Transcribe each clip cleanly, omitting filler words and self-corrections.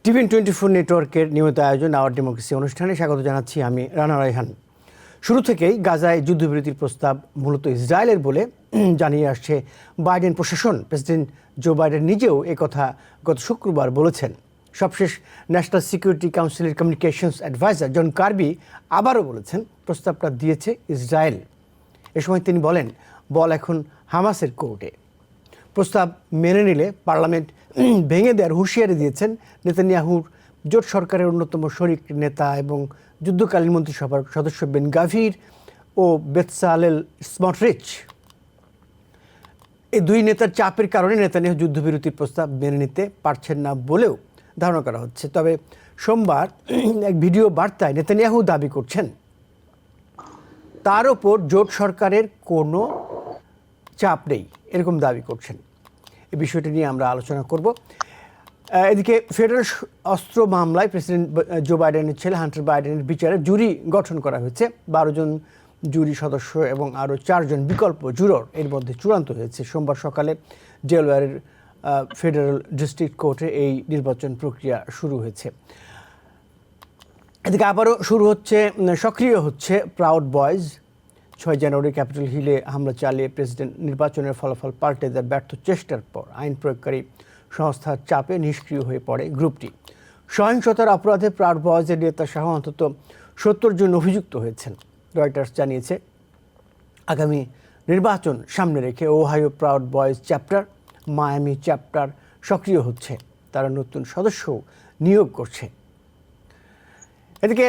টিভেন24 নেটওয়ার্কের নিয়মিত আয়োজন আওয়ার ডেমোক্রেসি অনুষ্ঠানে স্বাগত জানাচ্ছি আমি রানা রায়হান। শুরু থেকেই গাজায় যুদ্ধবিরতির প্রস্তাব মূলত ইসরায়েলের বলে জানিয়ে আসছে বাইডেন প্রশাসন। প্রেসিডেন্ট জো বাইডেন নিজেও একথা গত শুক্রবার বলেছেন। সবশেষ ন্যাশনাল সিকিউরিটি কাউন্সিলের কমিউনিকেশনস অ্যাডভাইজার জন কার্বি আবারও বলেছেন প্রস্তাবটা দিয়েছে ইসরায়েল। এ সময় তিনি বলেন, বল এখন হামাসের কোর্টে। প্রস্তাব মেনে নিলে পার্লামেন্ট ভেঙে দেওয়ার হুঁশিয়ারি দিয়েছেন নেতানিয়াহুর জোট সরকারের অন্যতম শরিক নেতা এবং যুদ্ধকালীন মন্ত্রিসভার সদস্য বেন গাভির ও বেতসালেল স্মটরিচ। এই দুই নেতার চাপের কারণে নেতানিয়াহু যুদ্ধবিরতির প্রস্তাব মেনে নিতে পারছেন না বলেও ধারণা করা হচ্ছে। তবে সোমবার এক ভিডিও বার্তায় নেতানিয়াহু দাবি করছেন তার ওপর জোট সরকারের কোনো চাপ নেই, এরকম দাবি করছেন। এই বিষয়টি নিয়ে আমরা আলোচনা করব। এদিকে ফেডারেল অস্ত্র মামলায় প্রেসিডেন্ট জো বাইডেনের ছেলে হান্টার বাইডেনের বিচারে জুরি গঠন করা হয়েছে। 12 জন জুরি সদস্য এবং আরও 4 জন বিকল্প জুরর এর মধ্যে চূড়ান্ত হয়েছে। সোমবার সকালে ডেলওয়্যারের ফেডারেল ডিস্ট্রিক্ট কোর্টে এই নির্বাচন প্রক্রিয়া শুরু হয়েছে। এদিকে আবারও সক্রিয় হচ্ছে প্রাউড বয়েজ। 6 জানুয়ারি ক্যাপিটল হিলে হামলা চালিয়ে প্রেসিডেন্ট নির্বাচনের ফলাফল পাল্টে দেওয়ার ব্যর্থ চেষ্টার পর আইন প্রয়োগকারী সংস্থার চাপে নিষ্ক্রিয় হয়ে পড়ে গ্রুপটি। সহিংসতার অপরাধে প্রাউড বয়েজের নেতা সহ অন্তত 70 জন অভিযুক্ত হয়েছেন। রয়টার্স জানিয়েছে, আগামী নির্বাচন সামনে রেখে Ohio proud boys chapter, Miami chapter সক্রিয় হচ্ছে। তারা নতুন সদস্যও নিয়োগ করছে। এদিকে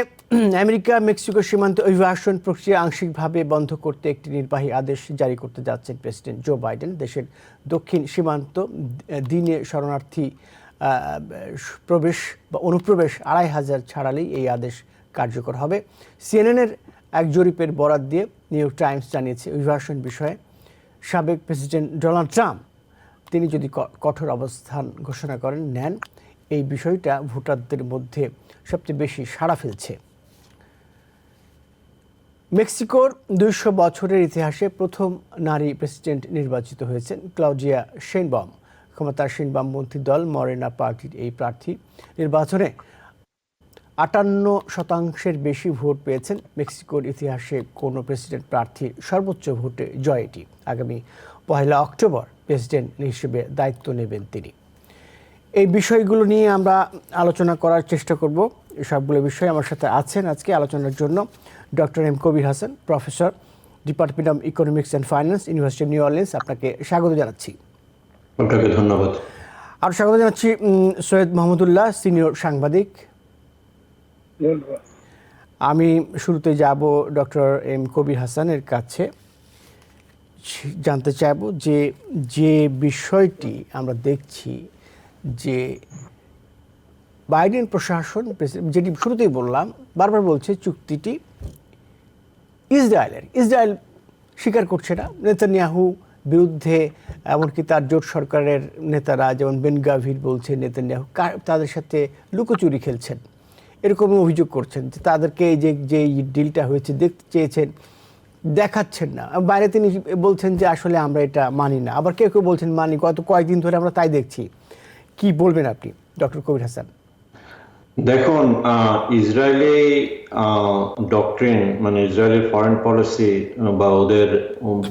আমেরিকা মেক্সিকো সীমান্তে অভিবাসন প্রক্রিয়া আংশিকভাবে বন্ধ করতে একটি নির্বাহী আদেশ জারি করতে যাচ্ছেন প্রেসিডেন্ট জো বাইডেন। দেশের দক্ষিণ সীমান্ত দিনে শরণার্থী প্রবেশ বা অনুপ্রবেশ 2,500 ছাড়ালেই এই আদেশ কার্যকর হবে। সিএনএনের এক জরিপের বরাত দিয়ে নিউ ইয়র্ক টাইমস জানিয়েছে, অভিবাসন বিষয়ে সাবেক প্রেসিডেন্ট ডোনাল্ড ট্রাম্প তিনি যদি কঠোর অবস্থান ঘোষণা নেন, এই বিষয়টা ভোটারদের মধ্যে সবচেয়ে বেশি সাড়া ফেলছে। মেক্সিকোর 200 বছরের ইতিহাসে প্রথম নারী প্রেসিডেন্ট নির্বাচিত হয়েছেন ক্লাউডিয়া শেইনবাউম। ক্ষমতাসীন বামপন্থী দল মরেনা পার্টির এই প্রার্থী নির্বাচনে 58% বেশি ভোট পেয়েছেন। মেক্সিকোর ইতিহাসে কোনো প্রেসিডেন্ট প্রার্থীর সর্বোচ্চ ভোটে জয় এটি। আগামী 1 অক্টোবর প্রেসিডেন্ট হিসেবে দায়িত্ব নেবেন তিনি। এই বিষয়গুলো নিয়ে আমরা আলোচনা করার চেষ্টা করব। সবগুলো বিষয় আমার সাথে আছেন আজকে আলোচনার জন্য doctor M Kabir Hasan, professor, department of economics and finance, university of New Orleans. আপনাকে স্বাগত জানাচ্ছি। আপনাকে ধন্যবাদ। আর স্বাগত জানাচ্ছি সৈয়দ মাহমুদুল্লাহ, সিনিয়র সাংবাদিক। আমি শুরুতে যাব ডক্টর এম কবির হাসানের কাছে। জানতে চাইব যে বিষয়টি আমরা দেখছি যে বাইডেন প্রশাসন, যেটি শুরুতেই বললাম, বারবার বলছে চুক্তিটি ইসরায়েল স্বীকার করছে না। নেতানিয়াহু বিরুদ্ধে এমনকি তার জোট সরকারের নেতারা যেমন বেন গাভির বলছে নেতানিয়াহু তাদের সাথে লুকোচুরি খেলছেন, এরকম অভিযোগ করছেন যে তাদেরকে যে ডিলটা হয়েছে দেখতে চেয়েছেন, দেখাচ্ছেন না। বাইরে তিনি বলছেন যে আসলে আমরা এটা মানি না, আবার কেউ বলছেন মানি। গত কয়েকদিন ধরে আমরা তাই দেখছি। কি বলবেন আপনি ডক্টর কবির হাসান? দেখুন, ইসরায়েলি ডক্ট্রিন মানে ইসরায়েলের ফরেন পলিসি বা ওদের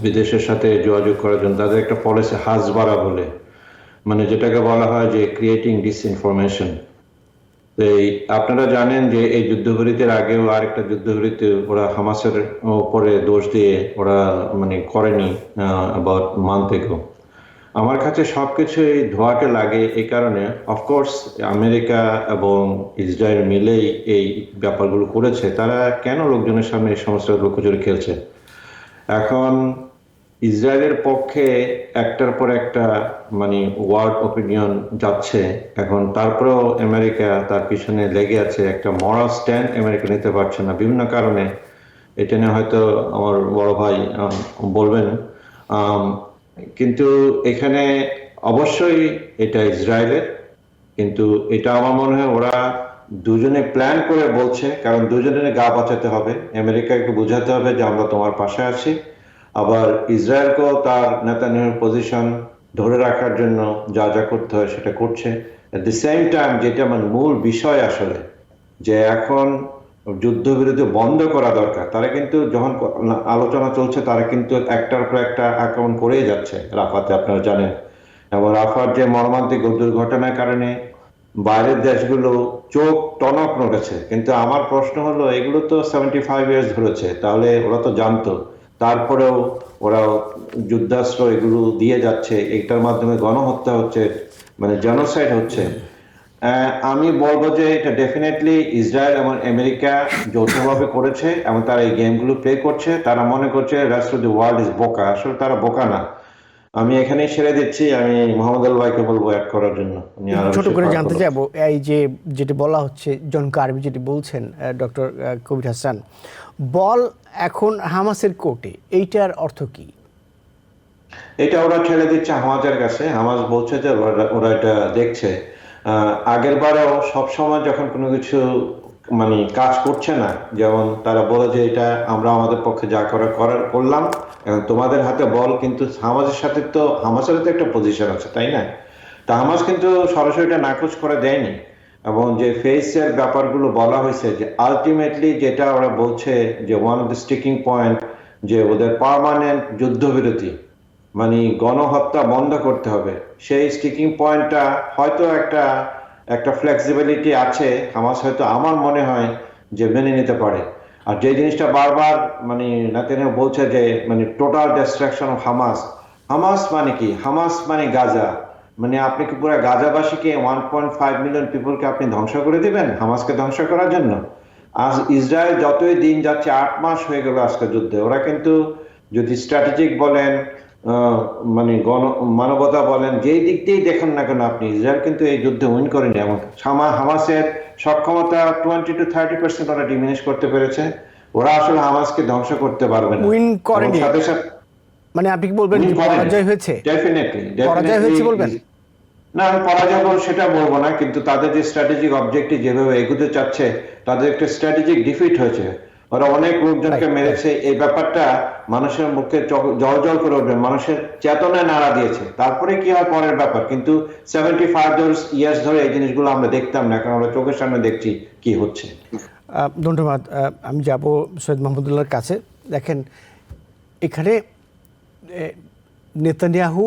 বিদেশের সাথে যোগাযোগ করার জন্য তাদের একটা পলিসি হাসবারা বলে, মানে যেটাকে বলা হয় যে ক্রিয়েটিং ডিসইনফরমেশন। আপনারা জানেন যে এই যুদ্ধবিরতির আগেও আরেকটা যুদ্ধবিরতি ওরা হামাসের উপরে দোষ দিয়ে ওরা মানে করেনি অ্যাবাউট মান্থ এগো। আমার কাছে সবকিছুই ধোয়াটে লাগে এই কারণে, অফকোর্স আমেরিকা এবং ইসরায়েল মিলেই এই ব্যাপারগুলো করেছে। তারা কেন লোকজনের সামনে এই সমস্ত লুকোচুরি খেলছে? এখন ইসরায়েলের পক্ষে একটার পর একটা মানে ওয়ার্ড ওপিনিয়ন যাচ্ছে। এখন তারপরেও আমেরিকা তার পিছনে লেগে আছে। একটা মরাল স্ট্যান্ড আমেরিকা নিতে পারছে না বিভিন্ন কারণে। এটা নিয়ে হয়তো আমার বড় ভাই বলবেন। কিন্তু এখানে অবশ্যই এটা ইসরায়েলের, কিন্তু এটা আমার মনে হয় ওরা দুজনে প্ল্যান করে বলছে, কারণ দুজনের গা বাঁচাতে হবে। আমেরিকাকে বোঝাতে হবে যে আমরা তোমার পাশে আছি, আবার ইসরায়েলকেও তার নেতানিয়াহুর পজিশন ধরে রাখার জন্য যা যা করতে হয় সেটা করছে। এট দ্য সেম টাইম যেটা মানে মূল বিষয় আসলে, যে এখন যুদ্ধবিরতি বন্ধ করা দরকার। তারা কিন্তু যখন আলোচনা চলছে তারা কিন্তু একটার পর একটা আক্রমণ করেই যাচ্ছে রাফাতে, আপনারা জানেন। এবং রাফার যে মর্মান্তিক দুর্ঘটনার কারণে বাইরের দেশগুলো চোখ টনক নড়েছে। কিন্তু আমার প্রশ্ন হলো, এগুলো তো 75 ইয়ার্স ধরেছে, তাহলে ওরা তো জানতো, তারপরেও ওরা যুদ্ধাস্ত্র এগুলো দিয়ে যাচ্ছে, এটার মাধ্যমে গণহত্যা হচ্ছে, মানে জেনোসাইড হচ্ছে। আমি বলবো যে এটা ডেফিনেটলি ইসরায়েল এবং আমেরিকা যৌথভাবে করেছে এবং তারা এই গেমগুলো প্লে করছে। তারা মনে করছে rest of the world is বোকা, আসলে তারা বোকা না। আমি এখানেই ছেড়ে দিচ্ছি, আমি মোহাম্মদ আল ভাইকে বলবো অ্যাড করার জন্য, উনি আরো ছোট বেশি করে পারদর্শী। জানতে চাইবো, এই যে যেটি বলা হচ্ছে, জন কার্বি যেটি বলছেন, ডক্টর কবির হাসান, বল এখন হামাসের কোর্টে, এইটার অর্থ কি? এটা ওরা ছেড়ে দিচ্ছে হামাজের কাছে। হামাজ বলছে যে ওরা এটা দেখছে। আগের বারেও সবসময় যখন কোনো কিছু মানে কাজ করছে না, যেমন তারা বলে যে এটা আমরা আমাদের পক্ষে যা করলাম, এখন তোমাদের হাতে বল, কিন্তু হামাসের তো একটা পজিশন আছে, তাই না? তা হামাস কিন্তু সরাসরি এটা নাকচ করে দেয়নি। এবং যে ফেসের ব্যাপারগুলো বলা হয়েছে, যে আলটিমেটলি যেটা ওরা বলছে যে one of the sticking point, যে ওদের পার্মানেন্ট যুদ্ধবিরতি মানে গণহত্যা বন্ধ করতে হবে, সেই স্টিকিং পয়েন্টটা হয়তো একটা একটা ফ্লেক্সিবিলিটি আছে হামাস, হয়তো আমার মনে হয় যে মেনে নিতে পারে। আর যে জিনিসটা বারবার মানে নেতানিয়াহু বলছে যে মানে total destruction of Hamas. Hamas মানে কি? হামাস মানে গাজা। মানে আপনি কি পুরো গাজাবাসীকে 1.5 মিলিয়ন পিপলকে আপনি ধ্বংস করে দিবেন হামাসকে ধ্বংস করার জন্য? আজ ইসরায়েল যতই দিন যাচ্ছে, 8 মাস হয়ে গেল আজকে যুদ্ধে, ওরা কিন্তু যদি স্ট্র্যাটেজিক বলেন, মানে মানবতা বলেন, যেই দিক দিয়েই দেখেন না কেন আপনি, ইসরায়েল কিন্তু এই যুদ্ধে উইন করেনি। এমন হামাসের সক্ষমতা 20 to 30% ওরা ডিমিনিশ করতে পেরেছে। ওরা আসলে হামাসকে ধ্বংস করতে পারবে না। উইন এবং করেনি সাথে সাথে মানে আপনি কি বলবেন উইন যে করেনি, পরাজয় হয়েছে? ডেফিনেটলি পরাজয় হয়েছে বলবেন? না, আমি পরাজয় বলবো সেটা বলবো না, কিন্তু তাদের যে স্ট্র্যাটেজিক অবজেক্টিভ যেভাবে এগুতে চাচ্ছে, তাদের একটা স্ট্র্যাটেজিক ডিফিট হয়েছে। ওরা অনেক লোকজনকে মেরেছে, এই ব্যাপারটা মানুষের মুখে জল জল করে উঠবে, মানুষের চেতনায় নাড়া দিয়েছে। তারপরে কি হয় পরের ব্যাপার, কিন্তু 75 ইয়ার্স ধরে এই জিনিসগুলো আমরা দেখতাম না, এখন আমরা চোখের সামনে দেখছি কি হচ্ছে। ধন্যবাদ। আমি যাব সৈয়দ মাহমুদুল্লাহর কাছে। দেখেন, এখানে নেতানিয়াহু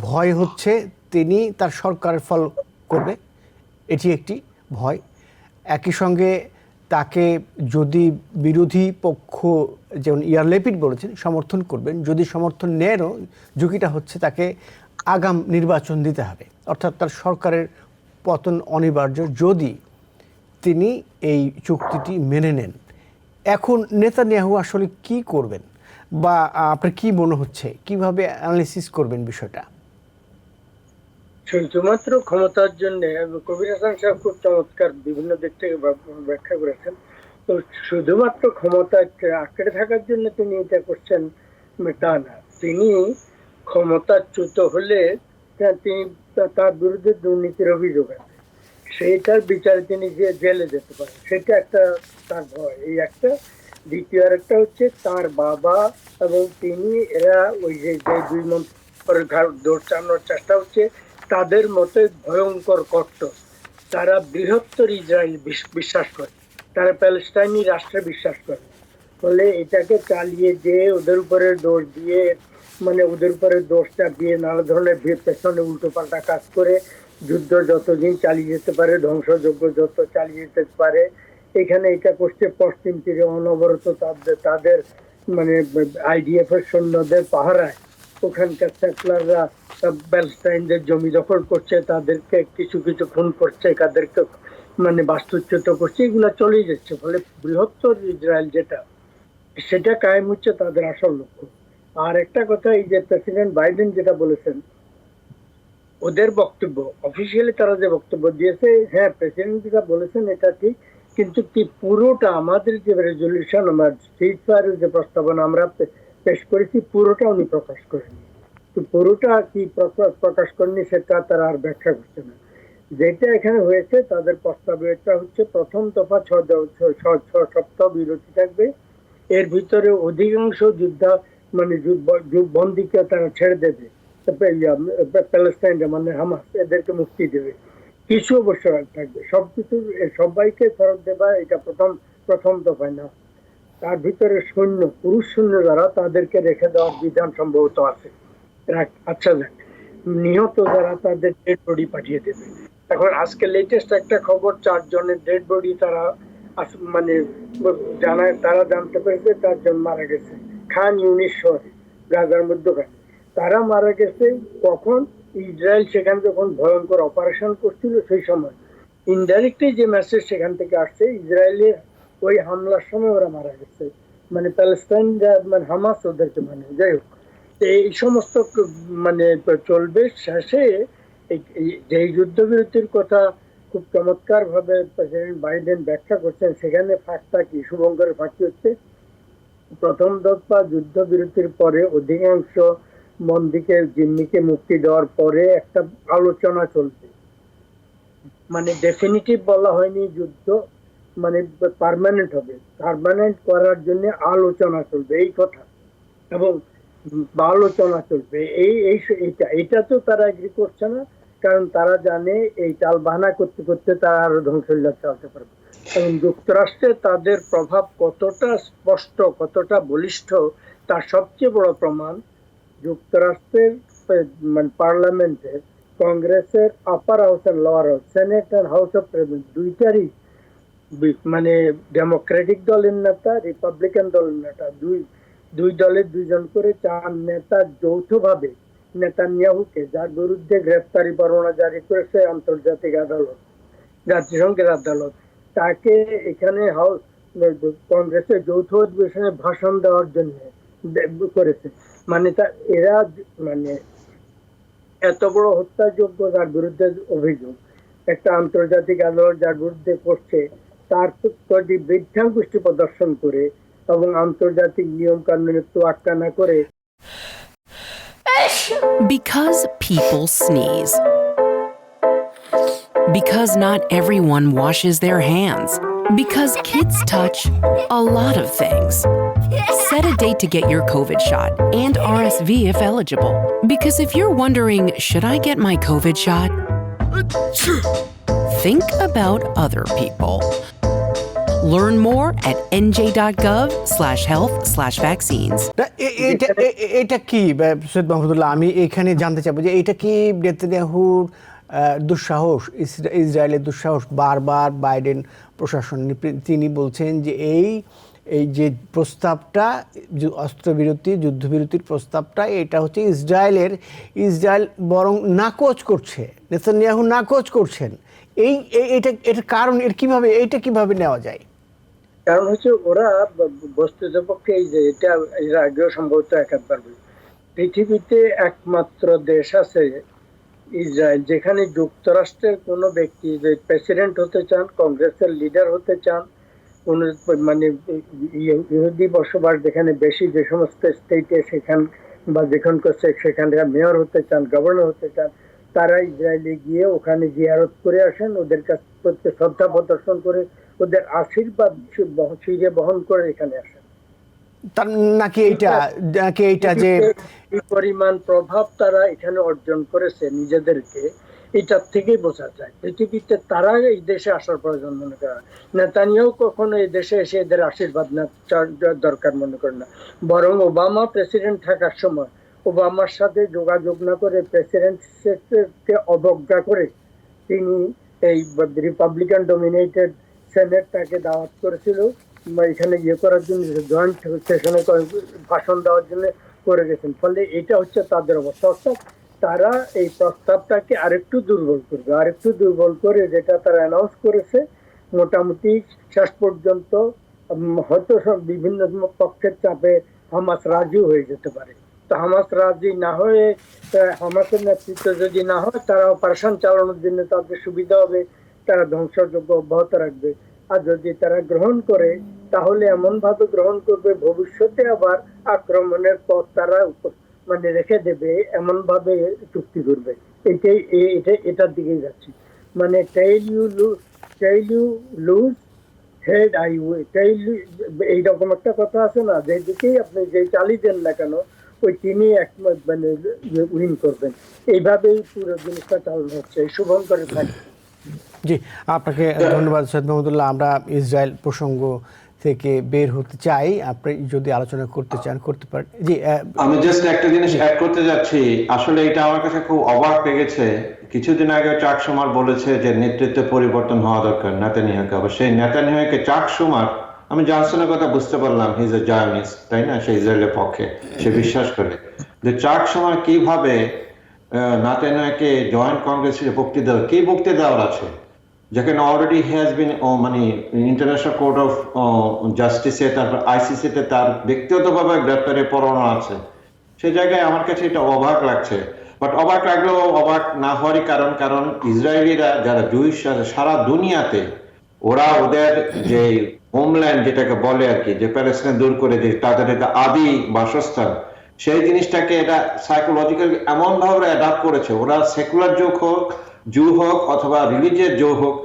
ভয় হচ্ছে তিনি তার সরকারের ফল করবে, এটি একটি ভয়। একই সঙ্গে তাকে যদি বিরোধী পক্ষ, যেমন ইয়ার লেপিড বলেছেন, সমর্থন করবেন, যদি সমর্থন নেনও ঝুঁকিটা হচ্ছে তাকে আগাম নির্বাচন দিতে হবে, অর্থাৎ তার সরকারের পতন অনিবার্য যদি তিনি এই চুক্তিটি মেনে নেন। এখন নেতানিয়াহু আসলে কি করবেন, বা আপনার কি মনে হচ্ছে, কিভাবে অ্যানালিসিস করবেন বিষয়টা? শুধুমাত্র ক্ষমতার জন্য কবির হাসান সাহেব খুব চমৎকার বিভিন্ন দিক থেকে ব্যাখ্যা করেছেন। তো শুধুমাত্র ক্ষমতা আঁকড়ে থাকার জন্য তিনি এটা করছেন তা না। তিনি ক্ষমতাচ্যুত হলে তিনি তার বিরুদ্ধে দুর্নীতির অভিযোগ আছে, সেইটার বিচারে তিনি জেলে যেতে পারেন, সেটা একটা তার ভয়, এই একটা। দ্বিতীয় আরেকটা হচ্ছে তার বাবা এবং তিনি, এরা ওই যে দুই মন্ত্রীর ঘাড় দৌড়ানোর চেষ্টা হচ্ছে, তাদের মতে ভয়ঙ্কর কট্টর। তারা বৃহত্তর ইসরায়েল বিশ্বাস করে, তারা প্যালেস্টাইনি রাষ্ট্রে বিশ্বাস করে। ফলে এটাকে চালিয়ে যে ওদের উপরে দোষ দিয়ে, মানে ওদের উপরে দোষটা দিয়ে নানা ধরনের পেছনে উল্টো পাল্টা কাজ করে যুদ্ধ যতদিন চালিয়ে যেতে পারে, ধ্বংসযজ্ঞ যত চালিয়ে যেতে পারে, এখানে এটা করছে পশ্চিম তীরে অনবরত তাদের মানে আইডিএফ এর সৈন্যদের পাহারায় ওখানকার সেটলাররা প্যালেস্টাইনদের জমি দখল করছে, তাদেরকে কিছু কিছু খুন করছে, তাদেরকে মানে বাস্তুচ্যুত করছে, এগুলা চলে যাচ্ছে। ফলে বৃহত্তর ইসরায়েল যেটা, সেটা কায়েম হচ্ছে তাদের আসল লক্ষ্য। আর একটা কথা, এই যে প্রেসিডেন্ট বাইডেন যেটা বলেছেন, ওদের বক্তব্য অফিসিয়ালি তারা যে বক্তব্য দিয়েছে, হ্যাঁ প্রেসিডেন্ট যেটা বলেছেন এটা ঠিক, কিন্তু কি পুরোটা আমাদের যে রেজলিউশন, আমার সিজ ফায়ারের যে প্রস্তাবনা আমরা পেশ করেছি, পুরোটা উনি প্রকাশ করেনি। তো পুরোটা কি প্রকাশ করেনি সেটা তারা আর ব্যাখ্যা করছে না। যেটা এখানে হয়েছে তাদের প্রস্তাবে, এটা হচ্ছে প্রথম দফা 6 সপ্তাহ বিরতি থাকবে, এর ভিতরে অধিকাংশ মানে যুদ্ধবন্দীকে তারা ছেড়ে দেবে, প্যালেস্টাইনরা মানে হামাস এদেরকে মুক্তি দেবে। কিছু অবশ্য থাকবে, সবকিছু সবাইকে ফেরত দেবা এটা প্রথম দফায় না। তার ভিতরে সৈন্য, পুরুষ সৈন্য যারা, তাদেরকে রেখে দেওয়ার বিধান সম্ভবত আছে। আচ্ছা যাক, নিহত যারা তাদের ডেড বডি পাঠিয়ে দেবে। এখন আজকে লেটেস্ট একটা খবর, 4 জনের ডেড বডি তারা মানে জানায়, তারা জানতে পেরেছে 4 জন মারা গেছে খান ইউনিস শহরে, গাজার মধ্যখানে। তারা মারা গেছে কখন? ইসরায়েল সেখানে যখন ভয়ঙ্কর অপারেশন করছিল সেই সময়। ইনডাইরেক্টলি যে মেসেজ সেখান থেকে আসছে, ইসরায়েলের ওই হামলার সময় ওরা মারা গেছে, মানে প্যালেস্টাইন মানে হামাস ওদেরকে, মানে যাই হোক এই সমস্ত মানে চলবে। শেষে যে যুদ্ধবিরতির কথা খুব চমৎকার ভাবে প্রেসিডেন্ট বাইডেন ব্যাখ্যা করছেন, সেখানে ফাঁকটা কি, শুভঙ্করের ফাঁকি হচ্ছে, প্রথম দফা যুদ্ধবিরতির পরে অধিকাংশ বন্দীকে, জিম্মিকে মুক্তি দেওয়ার পরে একটা আলোচনা চলবে। মানে ডেফিনিটিভ বলা হয়নি যুদ্ধ মানে পার্মানেন্ট হবে, পার্মানেন্ট করার জন্য আলোচনা চলবে এই কথা, এবং আলোচনা চলবে এটা তো তারা এগ্রি করছে না, কারণ তারা জানে এই চাল বাহানা করতে করতে তারা আরো ধ্বংসলীলা চালাতে পারবে। এবং যুক্তরাষ্ট্রে তাদের প্রভাব কতটা স্পষ্ট, কতটা বলিষ্ঠ, তার সবচেয়ে বড় প্রমাণ যুক্তরাষ্ট্রের মানে পার্লামেন্টের, কংগ্রেসের upper house and lower house, senate and house of representative, দুইটারই মানে ডেমোক্রেটিক দলের নেতা, রিপাবলিকান দলের নেতা, দুই দলের 2 জন করে 4 নেতা যৌথভাবে নেতানিয়াহুকে, যার বিরুদ্ধে গ্রেফতারি পরোয়ানা জারি করেছে আন্তর্জাতিক আদালত, জাতিসংঘের আদালত, তাকে এখানে কংগ্রেসের যৌথ অধিবেশনে ভাষণ দেওয়ার জন্য করেছে। মানে এরা মানে এত বড় হত্যাযোগ্য যার বিরুদ্ধে অভিযোগ, একটা আন্তর্জাতিক আদালত যার বিরুদ্ধে করছে, তার প্রতি বৃদ্ধাঙ্গুষ্টি প্রদর্শন করে এবং আন্তর্জাতিক নিয়ম কানুনের তোয়াক্কা না করে। Because people sneeze. Because not everyone washes their hands. Because kids touch a lot of things. Set a date to get your COVID shot and RSV if eligible. Because if you're wondering, should I get my COVID shot? Think about other people. Learn more at nj.gov/health/vaccines. এটা কি সৈয়দ মাহমুদুল্লাহ, আমি এখানে জানতে চাইবো যে এটা কি নেতানিয়াহুর দুঃসাহস, ইসরায়েলের দুঃসাহস? বারবার বাইডেন প্রশাসন তিনি বলছেন যে এই যে প্রস্তাবটা, অস্ত্রবিরতি, যুদ্ধবিরতির প্রস্তাবটা, এটা হচ্ছে ইসরায়েল বরং নাকচ করছে, নেতানিয়াহু নাকচ করছেন। এটা কারণ এটা কিভাবে নেওয়া যায়? কারণ হচ্ছে ওরা বস্তুতপক্ষে এই যে এটা এর আগেও সম্ভবত একবার পৃথিবীতে একমাত্র দেশ আছে ইসরায়েল, যেখানে যুক্তরাষ্ট্রের কোনো ব্যক্তি যে প্রেসিডেন্ট হতে চান, কংগ্রেসের লিডার হতে চান, কোন মানে ইহুদি বসবাস যেখানে বেশি, যে সমস্ত স্টেটে সেখান বা যেখানকার সেখানকার মেয়র হতে চান, গভর্নর হতে চান, তারা ইসরায়েলে গিয়ে ওখানে জিয়ারত করে আসেন, ওদের কাছ থেকে শ্রদ্ধা প্রদর্শন করে, ওদের আশীর্বাদ শিরে বহন করে এখানে আসেন। নাকি এইটা যে পরিমাণ প্রভাব তারা এখানে অর্জন করেছে নিজেদেরকে, এটার থেকেই বোঝা যায় পৃথিবীতে তারা এই দেশে আসার প্রয়োজন মনে করে। নেতানিয়াহু কখনো এই দেশে এসে এদের আশীর্বাদ না দরকার মনে করে না, বরং ওবামা প্রেসিডেন্ট থাকার সময় ওবামার সাথে যোগাযোগ না করে, প্রেসিডেন্টকে অবজ্ঞা করে তিনি এই রিপাবলিকান ডমিনেটেড সেনেট তাকে দাওয়াত করেছিল এখানে করার জন্য, জয়েন্ট সেশনে ভাষণ দেওয়ার জন্য করে গেছেন। ফলে এটা হচ্ছে তাদের অবস্থা। অর্থাৎ তারা এই প্রস্তাবটাকে আরেকটু দুর্বল করবে, আরেকটু দুর্বল করে, যেটা তারা অ্যানাউন্স করেছে মোটামুটি শেষ পর্যন্ত হয়তো বিভিন্ন পক্ষের চাপে হামাস রাজি হয়ে যেতে পারে। তো হামাস রাজি না হয়ে, হামাসের নেতৃত্ব যদি না হয়, তারা অপারেশন চালানোর জন্য তাদের সুবিধা হবে, তারা ধ্বংসযজ্ঞ অব্যাহত রাখবে। আর যদি তারা গ্রহণ করে, তাহলে এমন ভাবে গ্রহণ করবে ভবিষ্যতে আবার আক্রমণের পথ তারা মানে রেখে দেবে, এমন ভাবে চুক্তি করবে। এটার দিকেই যাচ্ছি। মানে tail you lose head I win, এইরকম একটা কথা আছে না, যেদিকেই আপনি যে চালিয়ে দেন না কেন, ওই তিনি একমত মানে উইন করবেন। এইভাবেই পুরো জিনিসটা চালানো হচ্ছে। শুভঙ্করের থাকে। জি, আপনাকে ধন্যবাদ সৈয়দ মাহমুদুল্লাহ। আমরা ইসরায়েল প্রসঙ্গ থেকে বের হতে চাই, আপনি যদি আলোচনা করতে চান করতে পারেন। জি, আমি জাস্ট একটা জিনিস অ্যাড করতে যাচ্ছি। আসলে এটা আমার কাছে খুব অবাক লেগেছে। কিছুদিন আগে চাক সুমার বলেছে যে নেতৃত্ব পরিবর্তন হওয়া দরকার নেতানিয়াহুকে। আবার সেই নেতানিয়াহুকে চাক সুমার, আমি জনসনের কথা বুঝতে পারলাম, হি ইজ এ জায়নিস্ট, তাই না? সে ইসরায়েলের পক্ষে, সে বিশ্বাস করে যে চাক সুমার কিভাবে নেতানিয়াহুকে জয়েন্ট কংগ্রেসে বক্তৃতা, কি বক্তৃতা দেওয়ার আছে, যেখানে অলরেডি হ্যাজ বিন মানে ইন্টারন্যাশনাল কোর্ট অফ জাস্টিসে, তারপর আইসিসিতে তার ব্যক্তিগতভাবে গ্রেপ্তারের পরোয়ানা আছে। সেই জায়গায় আমার কাছে এটা অবাক লাগছে। বাট অবাক লাগলেও অবাক না হওয়ারই কারণ ইসরায়েলিরা যারা জুইশ আছে সারা দুনিয়াতে, ওরা ওদের যে হোমল্যান্ড যেটাকে বলে আর কি, যে প্যালেস্টাইন দূর করে যে তাদের এটা আদি বাসস্থান, সেই জিনিসটাকে এটা সাইকোলজিক্যাল এমন ভাবে অ্যাডাপ্ট করেছে। ওরা সেকুলার জু হোক অথবা রিলিজিয়াস জু হোক,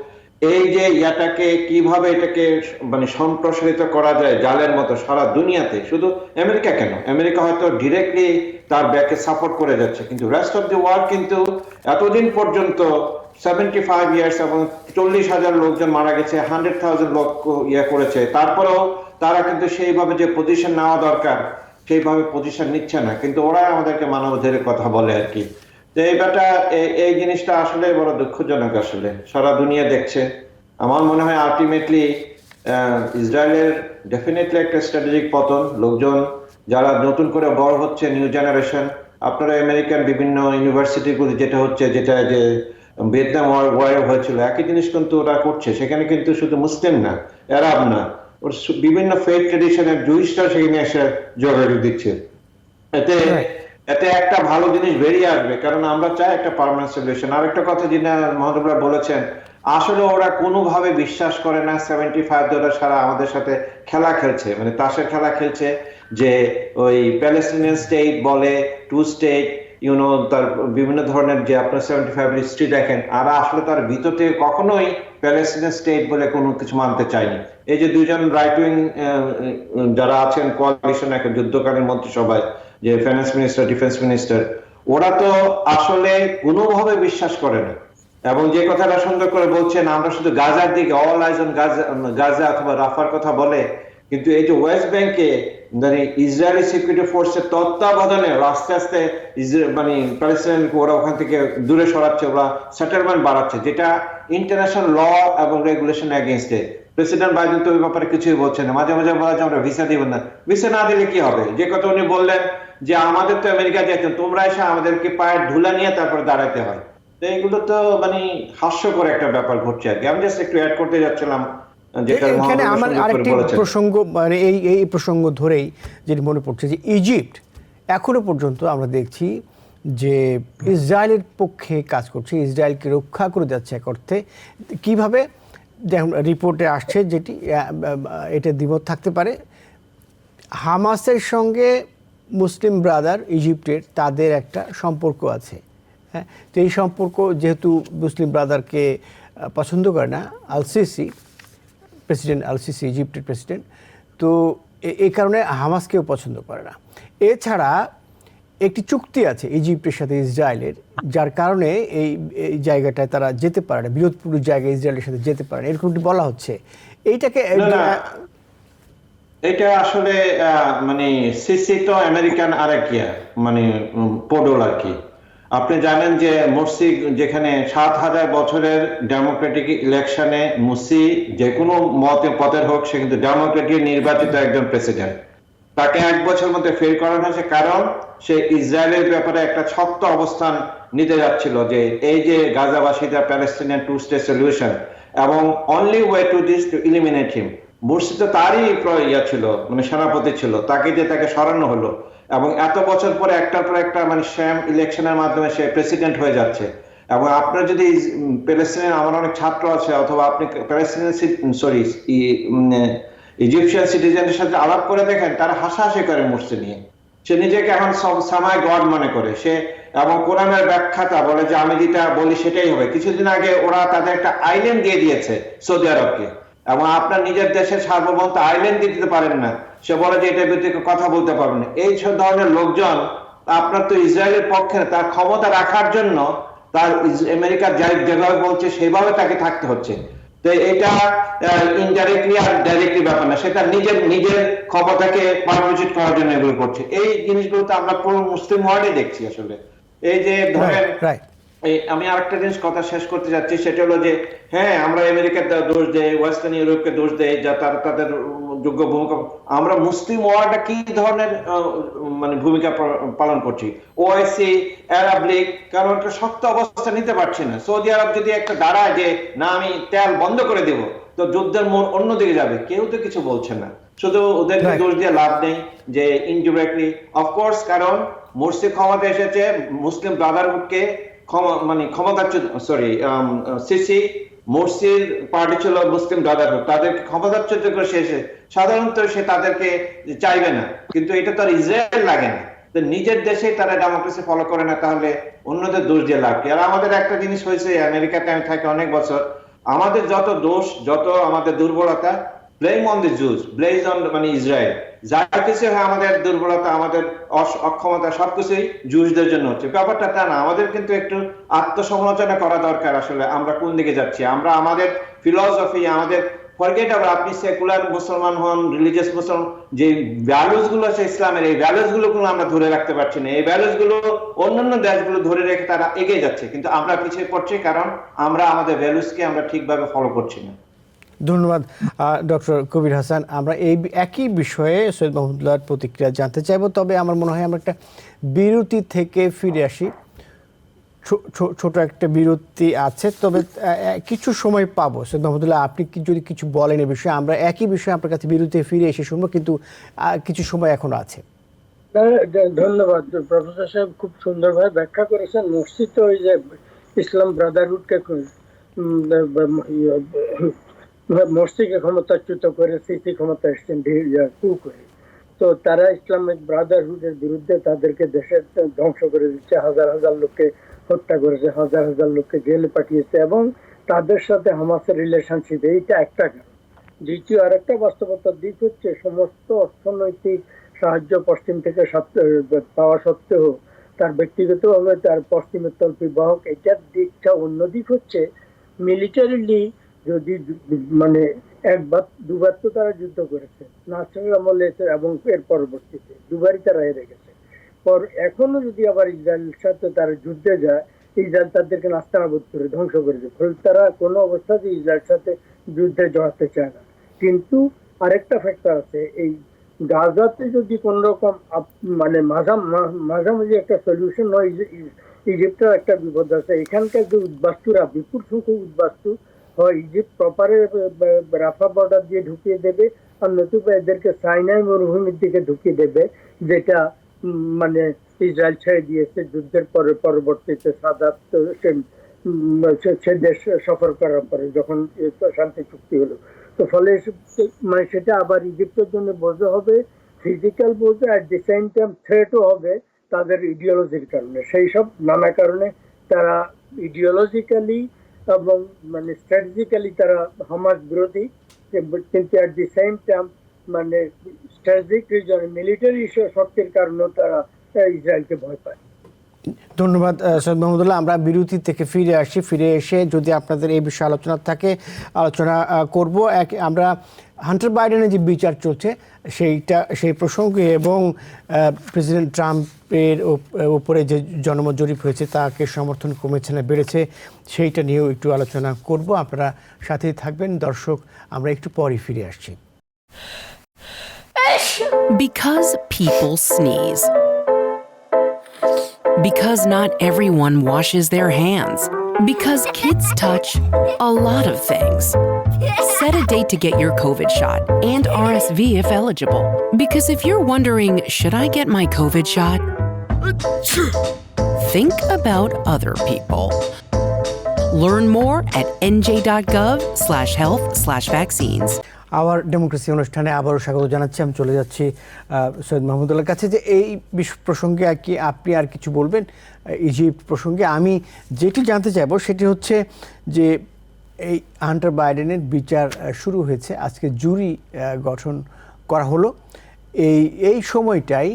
এই যে ইয়াটাকে কিভাবে এটাকে মানে সম্প্রসারিত করা যায় জালের মতো সারা দুনিয়াতে। শুধু আমেরিকা কেন, আমেরিকা হয়তো ডিরেক্টলি তার ব্যাকে সাপোর্ট করে যাচ্ছে, কিন্তু রেস্ট অফ দি ওয়ার্ল্ড কিন্তু এতদিন পর্যন্ত 75 ইয়ার্স এবং 40,000 লোকজন মারা গেছে, 100,000 লোক ইয়ে করেছে, তারপরেও তারা কিন্তু সেইভাবে যে পজিশন নেওয়া দরকার সেইভাবে পজিশন নিচ্ছে না। কিন্তু ওরা আমাদেরকে মানবাধিকারের কথা বলে আর কি। তো এই জিনিসটা আসলে বড় দুঃখজনক। আসলে সারা দুনিয়া দেখছে। আমার মনে হয় আলটিমেটলি ইসরায়েলের ডেফিনেটলি একটা স্ট্র্যাটেজিক পতন। লোকজন যারা নতুন করে বড় হচ্ছে, নিউ জেনারেশন, আপনারা আমেরিকান বিভিন্ন ইউনিভার্সিটিগুলি যেটা হচ্ছে, যেটা যে ভিয়েতনাম ওয়ার হয়েছিল, একই জিনিস কিন্তু ওরা করছে। সেখানে কিন্তু শুধু মুসলিম না, আরব না, ওর বিভিন্ন ফেথ ট্রেডিশনের জুইশরা সেখানে এসে যোগাযোগ দিচ্ছে। এতে একটা ভালো জিনিস বেরিয়ে আসবে, কারণ আমরা চাই একটা পার্মানেন্ট সলিউশন। আর একটা কথা যেটা মহাদেবরা বলেছেন, আসলে ওরা কোনোভাবে বিশ্বাস করে না 75 সারা আমাদের সাথে খেলা খেলছে, মানে তাসের খেলা খেলছে, যে ওই প্যালেস্টিনিয়ান স্টেট বলে, টু স্টেট, তার বিভিন্ন ধরনের যে আপনার 75 হিস্ট্রি দেখেন, আর আসলে তার ভিতর থেকে কখনোই প্যালেস্টিনিয়ান স্টেট বলে কোনো কিছু মানতে চায়নি। এই যে দুইজন রাইট উইং যারা আছেন কোয়ালিশন, একটা যুদ্ধকালীন মন্ত্রিসভায়, যে ফাইন্যান্স মিনিস্টার, ডিফেন্স মিনিস্টার, ওরা তো আসলে কোনোভাবে বিশ্বাস করে না। এবং যে কথাটা সুন্দর করে বলছেন, আমরা শুধু গাজার দিকে, অল আইজ অন গাজা অথবা রাফার কথা বলে, কিন্তু এই যে ওয়েস্ট ব্যাংকে মানে ইসরায়েলি সিকিউরিটি ফোর্সের তত্ত্বাবধানে আস্তে আস্তে মানে প্যালেস্টাইনকে ওরা ওখান থেকে দূরে সরাচ্ছে, ওরা সেটেলমেন্ট বাড়াচ্ছে, যেটা ইন্টারন্যাশনাল ল এবং রেগুলেশন এগেইনস্টে। প্রেসিডেন্ট বাইডেন তো ওই ব্যাপারে কিছুই বলছেন না। মাঝে মাঝে বলা যায় আমরা ভিসা দিব না। ভিসা না দিলে কি হবে? যে কথা উনি বললেন যে আমাদের তো আমেরিকা যেতেন, তোমরা এসে আমাদেরকে পায়ের ধুলা নিয়ে তারপরে দাঁড়াতে হয়। তো এগুলো তো মানে হাস্যকর একটা ব্যাপার ঘটছে আর কি। আমি জাস্ট একটু অ্যাড করতে যাচ্ছিলাম, এখানে আমার আরেকটি প্রসঙ্গ, মানে এই প্রসঙ্গ ধরেই যেটি মনে পড়ছে যে ইজিপ্ট এখনো পর্যন্ত আমরা দেখছি যে ইসরায়েলের পক্ষে কাজ করছে, ইসরায়েলকে রক্ষা করে যাচ্ছে এক অর্থে। কীভাবে দেখুন, রিপোর্টে আসছে যেটি, এটা দ্বিমত থাকতে পারে, হামাসের সঙ্গে মুসলিম ব্রাদার ইজিপ্টের তাদের একটা সম্পর্ক আছে। হ্যাঁ, তো এই সম্পর্ক যেহেতু মুসলিম ব্রাদারকে পছন্দ করে না প্রেসিডেন্ট আল সিসি, ইজিপ্টের প্রেসিডেন্ট, তো এই কারণে হামাসকেও পছন্দ করে না। এছাড়া একটি চুক্তি আছে ইজিপ্টের সাথে ইসরায়েলের, যার কারণে এই জায়গাটায় তারা যেতে পারে না, বিরোধপূর্ণ জায়গায় ইসরায়েলের সাথে যেতে পারে না, এরকমটি বলা হচ্ছে। এইটাকে এটা আসলে মানে সিসি তো আমেরিকান আরেকিয়া মানে পোডল আর কি। আপনি জানেন যে মুরসি, যেখানে 7,000 বছরের ডেমোক্রেটিক ইলেকশনে মুরসি যে কোনো পথের হোক, সে কিন্তু ডেমোক্রেটিক নির্বাচিত একজন প্রেসিডেন্ট। তাকে 1 বছর মধ্যে ফেল করানো হয়েছে, কারণ সে ইসরায়েলের ব্যাপারে একটা শক্ত অবস্থান নিতে যাচ্ছিল, যে এই যে গাজাবাসীদের প্যালেস্টিনিয়ান টু স্টেট সলিউশন, এবং only way to this two eliminate him. Morsi তো তারই ছিল, মানে সেনাপতি ছিল, তাকে সরানো হলো, এবং এত বছর পরে একটার পর একটা মানে শ্যাম ইলেকশনের মাধ্যমে সে প্রেসিডেন্ট হয়ে যাচ্ছে। এবং আপনার যদি প্যালেস্টিনিয়ান, আমার অনেক ছাত্র আছে, অথবা আপনি প্যালেস্টিনিয়ান ইজিপশিয়ান সিটিজেনের সাথে আলাপ করে দেখেন, তারা হাসাহাসি করে মুরসি নিয়ে। সে নিজেকে এখন সামায় গড মনে করে সে, এবং কোরআনের ব্যাখ্যাতা বলে যে আমি যেটা বলি সেটাই হবে। কিছুদিন আগে ওরা তাদের একটা আইল্যান্ড দিয়ে দিয়েছে সৌদি আরবকে, এবং আপনার নিজের দেশের সার্বভৌমত্ব আইল্যান্ড দিতে পারেন না, সে বলে যে এটার বিরুদ্ধে কথা বলতে পারবেন না। এই সব ধরনের লোকজন আপনার তো ইসরায়েলের পক্ষে তার ক্ষমতা রাখার জন্য তার আমেরিকা যেভাবে বলছে সেভাবে তাকে থাকতে হচ্ছে। তো এটা ইনডাইরেক্টলি আর ডাইরেক্টলি ব্যাপার না, সেটা নিজের ক্ষমতাকে পারমিট করার জন্য এগুলো করছে। এই জিনিসগুলো তো আমরা পুরো মুসলিম ওয়ার্ল্ডে দেখছি আসলে। এই যে ধরেন আমি আরেকটা জিনিস কথা শেষ করতে যাচ্ছি, সেটা হলো যে হ্যাঁ আমরা আমেরিকার দোষ দেই, ওয়েস্টার্ন ইউরোপকে দোষ দেই, যা তাদের যোগ্য ভূমিকা। আমরা মুসলিম ওয়ার্ল্ডে কি ধরনের মানে ভূমিকা পালন করছি? ওআইসি, আরব লীগ, কারণ একটা শক্ত অবস্থা নিতে পারছে না। সৌদি আরব যদি একটা দাঁড়ায় যে না আমি তেল বন্ধ করে দেব, তো যুদ্ধের মোড় অন্যদিকে যাবে, কেউ তো কিছু বলছে না। শুধু ওদেরকে দোষ দিয়ে লাভ নেই যে ইনডিরেক্টলি অফকোর্স, কারণ মুরসি ক্ষমতা এসেছে মুসলিম ব্রাদারহুডকে মানে ক্ষমতাচ্যুত, সরি সিসি মোরসির পার্টি ছিল মুসলিম ব্রাদারহুড, তাদেরকে ক্ষমতাচ্যুত করে শেষে সাধারণত সে তাদেরকে চাইবে না, কিন্তু এটা তো আর ইসরায়েল লাগে না। তো নিজের দেশে তারা ডেমোক্রেসি ফলো করে না, তাহলে অন্যদের দোষ দিয়ে লাভ কি? আর আমাদের একটা জিনিস হয়েছে, আমেরিকাতে আমি থাকি অনেক বছর, আমাদের যত দোষ, যত আমাদের দুর্বলতা, blame on the juice, blame on মানে ইসরায়েল। যা কিছু হয় আমাদের দুর্বলতা, আমাদের অক্ষমতা, সবকিছুই জুসদের জন্য হচ্ছে। ব্যাপারটা তা না, আমাদের কিন্তু একটু আত্মসমালোচনা করা দরকার। আসলে আমরা কোন দিকে যাচ্ছি, আমরা আমাদের ফিলসফি, আমাদের ফরগেট আবার আপনি সেকুলার মুসলমান হন, রিলিজিয়াস মুসলমান, যে ভ্যালুস গুলো আছে ইসলামের, এই ভ্যালুস গুলো আমরা ধরে রাখতে পারছি না। এই ভ্যালুস গুলো অন্যান্য দেশগুলো ধরে রেখে তারা এগিয়ে যাচ্ছে, কিন্তু আমরা পিছিয়ে পড়ছি, কারণ আমরা আমাদের ভ্যালুসকে আমরা ঠিকভাবে ফলো করছি না। ধন্যবাদ ডক্টর কবির হাসান। আমরা এই একই বিষয়ে সৈয়দ মাহমুদুল্লাহর প্রতিক্রিয়া জানতে চাইব, তবে আমার মনে হয় আমরা একটা বিরতি থেকে ফিরে আসি। ছোট একটা বিরতি আছে, তবে কিছু সময় পাবো। সৈয়দ মাহমুদুল্লাহ, আপনি যদি কিছু বলেন এই বিষয়ে, আমরা একই বিষয়ে আপনার কাছে বিরতিতে ফিরে এসে শুনবো, কিন্তু কিছু সময় এখনো আছে। ধন্যবাদ প্রফেসর সাহেব, খুব সুন্দরভাবে ব্যাখ্যা করেছেন। মসজিদ তো ওই যে ইসলাম ব্রাদারহুডকে মসজিদকে ক্ষমতাচ্যুত করে সিসি ক্ষমতা এসছেন কু করে, তো তারা ইসলামিক ব্রাদারহুডের বিরুদ্ধে তাদেরকে দেশের ধ্বংস করে দিচ্ছে, হাজার হাজার লোককে হত্যা করেছে, হাজার হাজার লোককে জেলে পাঠিয়েছে, এবং তাদের সাথে হামাসের রিলেশনশিপ, এইটা একটা কারণ। দ্বিতীয় আরেকটা বাস্তবতার দিক হচ্ছে, সমস্ত অর্থনৈতিক সাহায্য পশ্চিম থেকে পাওয়া সত্ত্বেও তার ব্যক্তিগতভাবে তার পশ্চিমের তল্পি বাহক, এটার দিকটা। অন্য দিক হচ্ছে মিলিটারিলি যদি মানে একবার দুবার তো তারা যুদ্ধ করেছে, নাসের আমলে এবং এর পরবর্তীতে দুবারই তারা হেরে গেছে। পর এখনো যদি আবার ইসরায়েলের সাথে তারা যুদ্ধে যায়, ইসরায়েল তাদেরকে নাস্তানাবুদ করে ধ্বংস করেছে, ফলে তারা কোনো অবস্থাতে ইসরায়েলের সাথে যুদ্ধে জড়াতে চায় না। কিন্তু আরেকটা ফ্যাক্টর আছে, এই গাজাতে যদি কোন রকম মানে মাঝামাঝি একটা সলিউশন হয়, ইজিপ্টের একটা বিপদ আছে। এখানকার যে উদ্বাস্তুরা, বিপুল সংখ্যক উদ্বাস্তু হয়, ইজিপ্ট প্রপারে রাফা বর্ডার দিয়ে ঢুকিয়ে দেবে, আর নতুবা এদেরকে সাইনাই মরুভূমির দিকে ঢুকিয়ে দেবে, যেটা মানে ইসরায়েল ছেড়ে দিয়েছে যুদ্ধের পরে, পরবর্তীতে সাদাত সে দেশ সফর করার পরে, যখন শান্তি চুক্তি হলো। তো ফলে মানে সেটা আবার ইজিপ্টের জন্য বোঝা হবে, ফিজিক্যাল বোঝা, অ্যাট দি সেম টাইম থ্রেটও হবে তাদের ইডিওলজির কারণে। সেই সব নানা কারণে তারা ইডিওলজিক্যালি এবং মানে স্ট্র্যাটেজিক্যালি তারা হামাস বিরোধী, কিন্তু অ্যাট দি সেম টাইম মানে স্ট্র্যাটেজিক রিজন, মিলিটারি শক্তির কারণেও তারা ইসরায়েলকে ভয় পায়। ধন্যবাদ সৈয়দ মাহমুদুল্লাহ। আমরা বিরতি থেকে ফিরে আসি, ফিরে এসে যদি আপনাদের এই বিষয়ে আলোচনা থাকে আলোচনা করব। আমরা হান্টার বাইডেনের যে বিচার চলছে সেই প্রসঙ্গে এবং প্রেসিডেন্ট ট্রাম্পের উপরে যে জনমত জরিপ হয়েছে তাকে সমর্থন কমেছে না বেড়েছে, সেইটা নিয়েও একটু আলোচনা করব। আপনারা সাথেই থাকবেন দর্শক, আমরা একটু পরই ফিরে আসছি। Because people sneeze. Because not everyone washes their hands. Because kids touch a lot of things. Set a date to get your COVID shot and RSV if eligible. Because if you're wondering, should I get my COVID shot? Think about other people. Learn more at nj.gov/health/vaccines. Hour democracy অনুষ্ঠানে আবারও স্বাগত জানাচ্ছি। আমি চলে যাচ্ছি সৈয়দ মাহমুদুল্লাহর কাছে, যে এই প্রসঙ্গে আর কি আপনি আর কিছু বলবেন ইজিপ্ট প্রসঙ্গে। আমি যেটি জানতে চাইব সেটি হচ্ছে যে এই হান্টার বাইডেনের বিচার শুরু হয়েছে, আজকে জুরি গঠন করা হলো। এই সময়টাই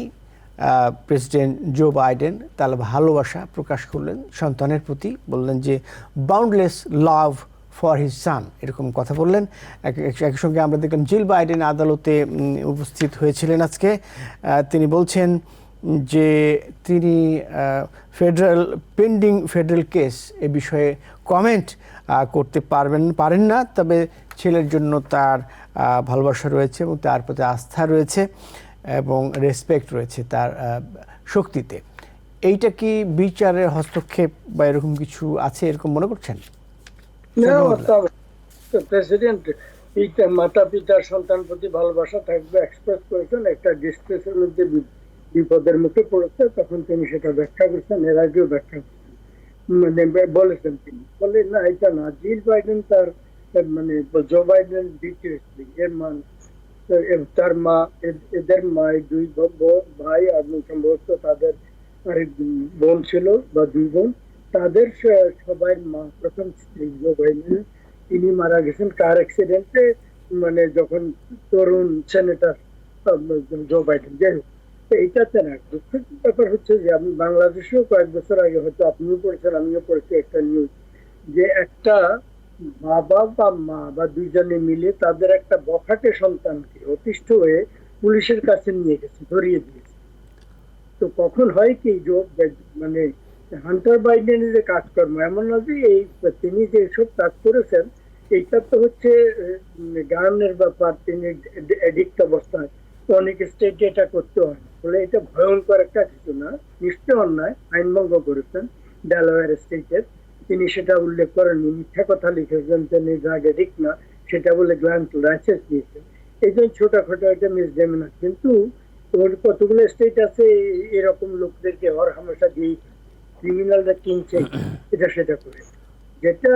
প্রেসিডেন্ট জো বাইডেন তার ভালোবাসা প্রকাশ করলেন সন্তানের প্রতি, বললেন যে boundless love for his son, এরকম কথা বললেন। একই সঙ্গে আমরা দেখলাম জিল বাইডেন আদালতে উপস্থিত হয়েছিলেন আজকে। তিনি বলছেন যে তিনি পেন্ডিং ফেডারেল কেস এ বিষয়ে কমেন্ট করতে পারেন না, তবে ছেলের জন্য তার ভালোবাসা রয়েছে এবং তার প্রতি আস্থা রয়েছে এবং রেসপেক্ট রয়েছে তার শক্তিতে। এইটা কি বিচারের হস্তক্ষেপ বা এরকম কিছু আছে এরকম মনে করছেন? প্রেসিডেন্ট মাতা পিতার সন্তান প্রতি ভালোবাসা থাকবে এক্সপ্রেস করেছেন, একটা ডিস্ট্রেসের মধ্যে বিপদের মুখে পড়েছে, তখন তিনি সেটা ব্যাখ্যা করেছেন, এর আগেও ব্যাখ্যা মানে বলেছেন। তিনি বলে না, এটা না, জিল বাইডেন তার মানে জো বাইডেন দ্বিতীয় স্ত্রী, এর মান তার মা, এদের মা দুই ভাই আর সম্ভবত তাদের আরেক বোন ছিল বা দুই বোন, তাদের সবাই মা প্রথম স্ত্রী জো বাইডেন, তিনি মারা গেছেন কার অ্যাক্সিডেন্টে, মানে যখন তরুণ সেনেটর জো বাইডেন। যাই হোক, এইটাতে না, দুঃখের ব্যাপার হচ্ছে যে আমি বাংলাদেশেও কয়েক বছর আগে, হয়তো আপনিও পড়েছেন আমিও পড়েছি, একটা নিউজ যে একটা বাবা বা মা বা দুইজনে মিলে তাদের একটা বখাটে সন্তানকে অতিষ্ঠ হয়ে পুলিশের কাছে নিয়ে গেছে, ধরিয়ে দিয়েছে। তো কখন হয় কি, মানে হান্টার বাইডেনের যে কাজকর্ম, এমন না যে এই তিনি যে সব কাজ করেছেন এইটা তো হচ্ছে গানের ব্যাপার, তিনি এডিক্ট অবস্থায়, অনেক স্টেটে এটা করতে হয়, বলে এটা ভয়ঙ্কর একটা কিছু না, নিশ্চয় অন্যায়, আইন ভঙ্গ করেছেন ডেলাওয়্যার স্টেটের, তিনি সেটা উল্লেখ করেননি, মিথ্যা কথা লিখেছেন, তিনি ড্রাগ এডিক্ট না সেটা বলে গ্রান্ট লাইসেন্স দিয়েছেন, এই জন্য ছোটখাটো একটা মিসডেমিনার। কিন্তু কতগুলো স্টেট আছে এরকম লোকদেরকে হর হামেশা দিয়ে ক্রিমিনালরা কিনছে এটা সেটা করে। যেটা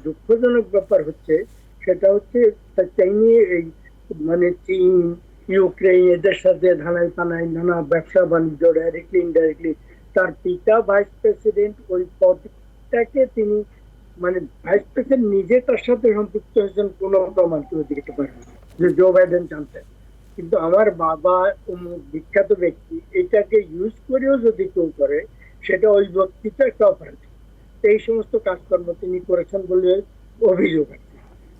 দুঃখজনক ব্যাপার হচ্ছে সেটা হচ্ছে চাইনি এই মানে চীন, ইউক্রেন এদের সাথে ধানায় পানায় নানা ব্যবসা বাণিজ্য ডাইরেক্টলি ইনডাইরেক্টলি, তার পিতা ভাইস প্রেসিডেন্ট, ওই পদটাকে তিনি মানে ভাইস প্রেসিডেন্ট নিজে তার সাথে সম্পৃক্ত হয়েছেন কোনো প্রমাণ কেউ দিতে পারে না যে জো বাইডেন জানতেন। কিন্তু আমার বাবা বিখ্যাত ব্যক্তি, এটাকে ইউজ করেও যদি কেউ করে সেটা ওই ব্যক্তিটা একটা অপরাধ। এই সমস্ত কাজকর্ম তিনি করেছেন বলে অভিযোগ আছে।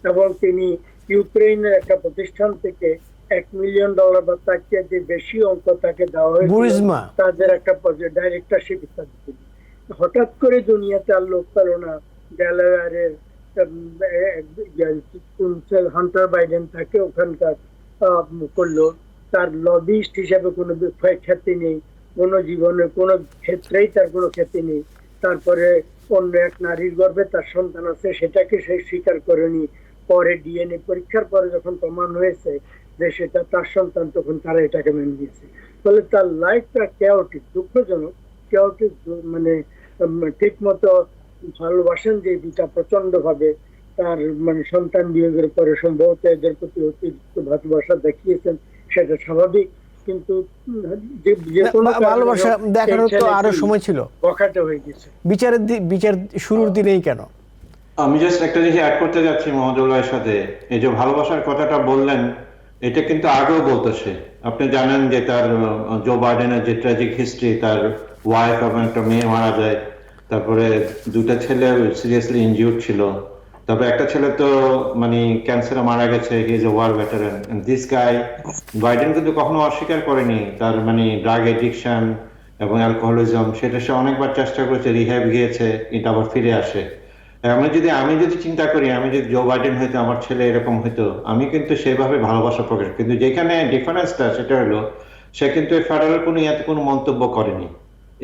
এবং তিনি ইউক্রেনের একটা প্রতিষ্ঠান থেকে $1 মিলিয়ন বা তার চেয়ে বেশি অঙ্ক তাকে দেওয়া হয়েছিল, তাদের একটা ডাইরেক্টরশিপ ইত্যাদি। হঠাৎ করে দুনিয়াতে আর লোক পেল না, ডেলাওয়্যারের হান্টার বাইডেন তাকে ওখানকার করলো, তার লবিস্ট হিসেবে কোনো খ্যাতি নেই, কোনো জীবনে কোনো ক্ষেত্রেই তার কোনো খ্যাতি নেই। তারপরে অন্য এক নারীর গর্ভে তার সন্তান আছে, সেটাকে সে স্বীকার করেনি, পরে ডিএনএ পরীক্ষার পরে যখন প্রমাণ হয়েছে যে সেটা তার সন্তান, তখন তারা এটাকে মেনে নিয়েছে। ফলে তার লাইফটা কেওটিক, দুঃখজনক কেওটিক, মানে ঠিক মতো ভালোবাসেন যে দুটা প্রচন্ড ভাবে তার মানে সন্তান বিয়োগের পরে সম্ভবত এদের প্রতি অতিরিক্ত ভালোবাসা দেখিয়েছেন, সেটা স্বাভাবিক। কিন্তু যে কোনো ভালোবাসা দেখানোর তো আরো সময় ছিল, বখাটে হয়ে গেছে। বিচার শুরুর দিনেই কেন? আমি জাস্ট একটা জিনিস অ্যাড করতে যাচ্ছি মহোদয়ের সাথে। এই যে ভালোবাসার কথাটা বললেন, এটা কিন্তু আগেও বলতো সে। আপনি জানেন যে তার জো বাইডেনের যে ট্র্যাজিক হিস্ট্রি, তার ওয়াইফ এবং একটা মেয়ে মারা যায়, তারপরে দুটা ছেলে সিরিয়াসলি ইনজিউর্ড ছিল, তারপরে একটা ছেলে তো মানে ক্যান্সারে মারা গেছে, he is a war veteran. This guy Biden কিন্তু কখনো অস্বীকার করেনি তার মানে ড্রাগ এডিকশন এবং অ্যালকোহলিজম, সেটা সে অনেকবার চেষ্টা করেছে, রিহ্যাব গিয়েছে, এটা আবার ফিরে আসে। আমি যদি চিন্তা করি, আমি যদি জো বাইডেন হইতো, আমার ছেলে এরকম হইতো, আমি কিন্তু সেভাবে ভালোবাসা প্রকাশ। কিন্তু যেখানে ডিফারেন্সটা সেটা হলো সে কিন্তু ফেডারেল কোনো ইয়াতে কোনো মন্তব্য করেনি।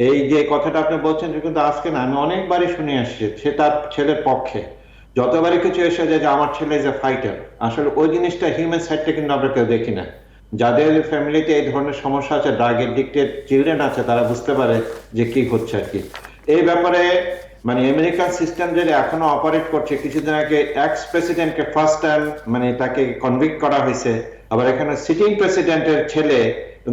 এই যে কথাটা আপনি বলছেন কিন্তু আজকে না, আমি অনেকবারই শুনে আসছি সে তার ছেলের পক্ষে। যতবারই কিছু এসে যায় যে আমার ছেলে ইজ এ ফাইটার, আসলে ওই জিনিসটা হিউম্যান সাইডটা কিন্তু আমরা কেউ দেখি না। যাদের ফ্যামিলিতে এই ধরনের সমস্যা আছে, ড্রাগ এডিক্টেড চিলড্রেন আছে, তারা বুঝতে পারে যে কি হচ্ছে আর কি। এই ব্যাপারে মানে আমেরিকান সিস্টেম যেটা এখনো অপারেট করছে, কিছুদিন আগে এক্স প্রেসিডেন্টকে ফার্স্ট টাইম মানে তাকে কনভিক্ট করা হয়েছে, আবার এখানে সিটিং প্রেসিডেন্টের ছেলে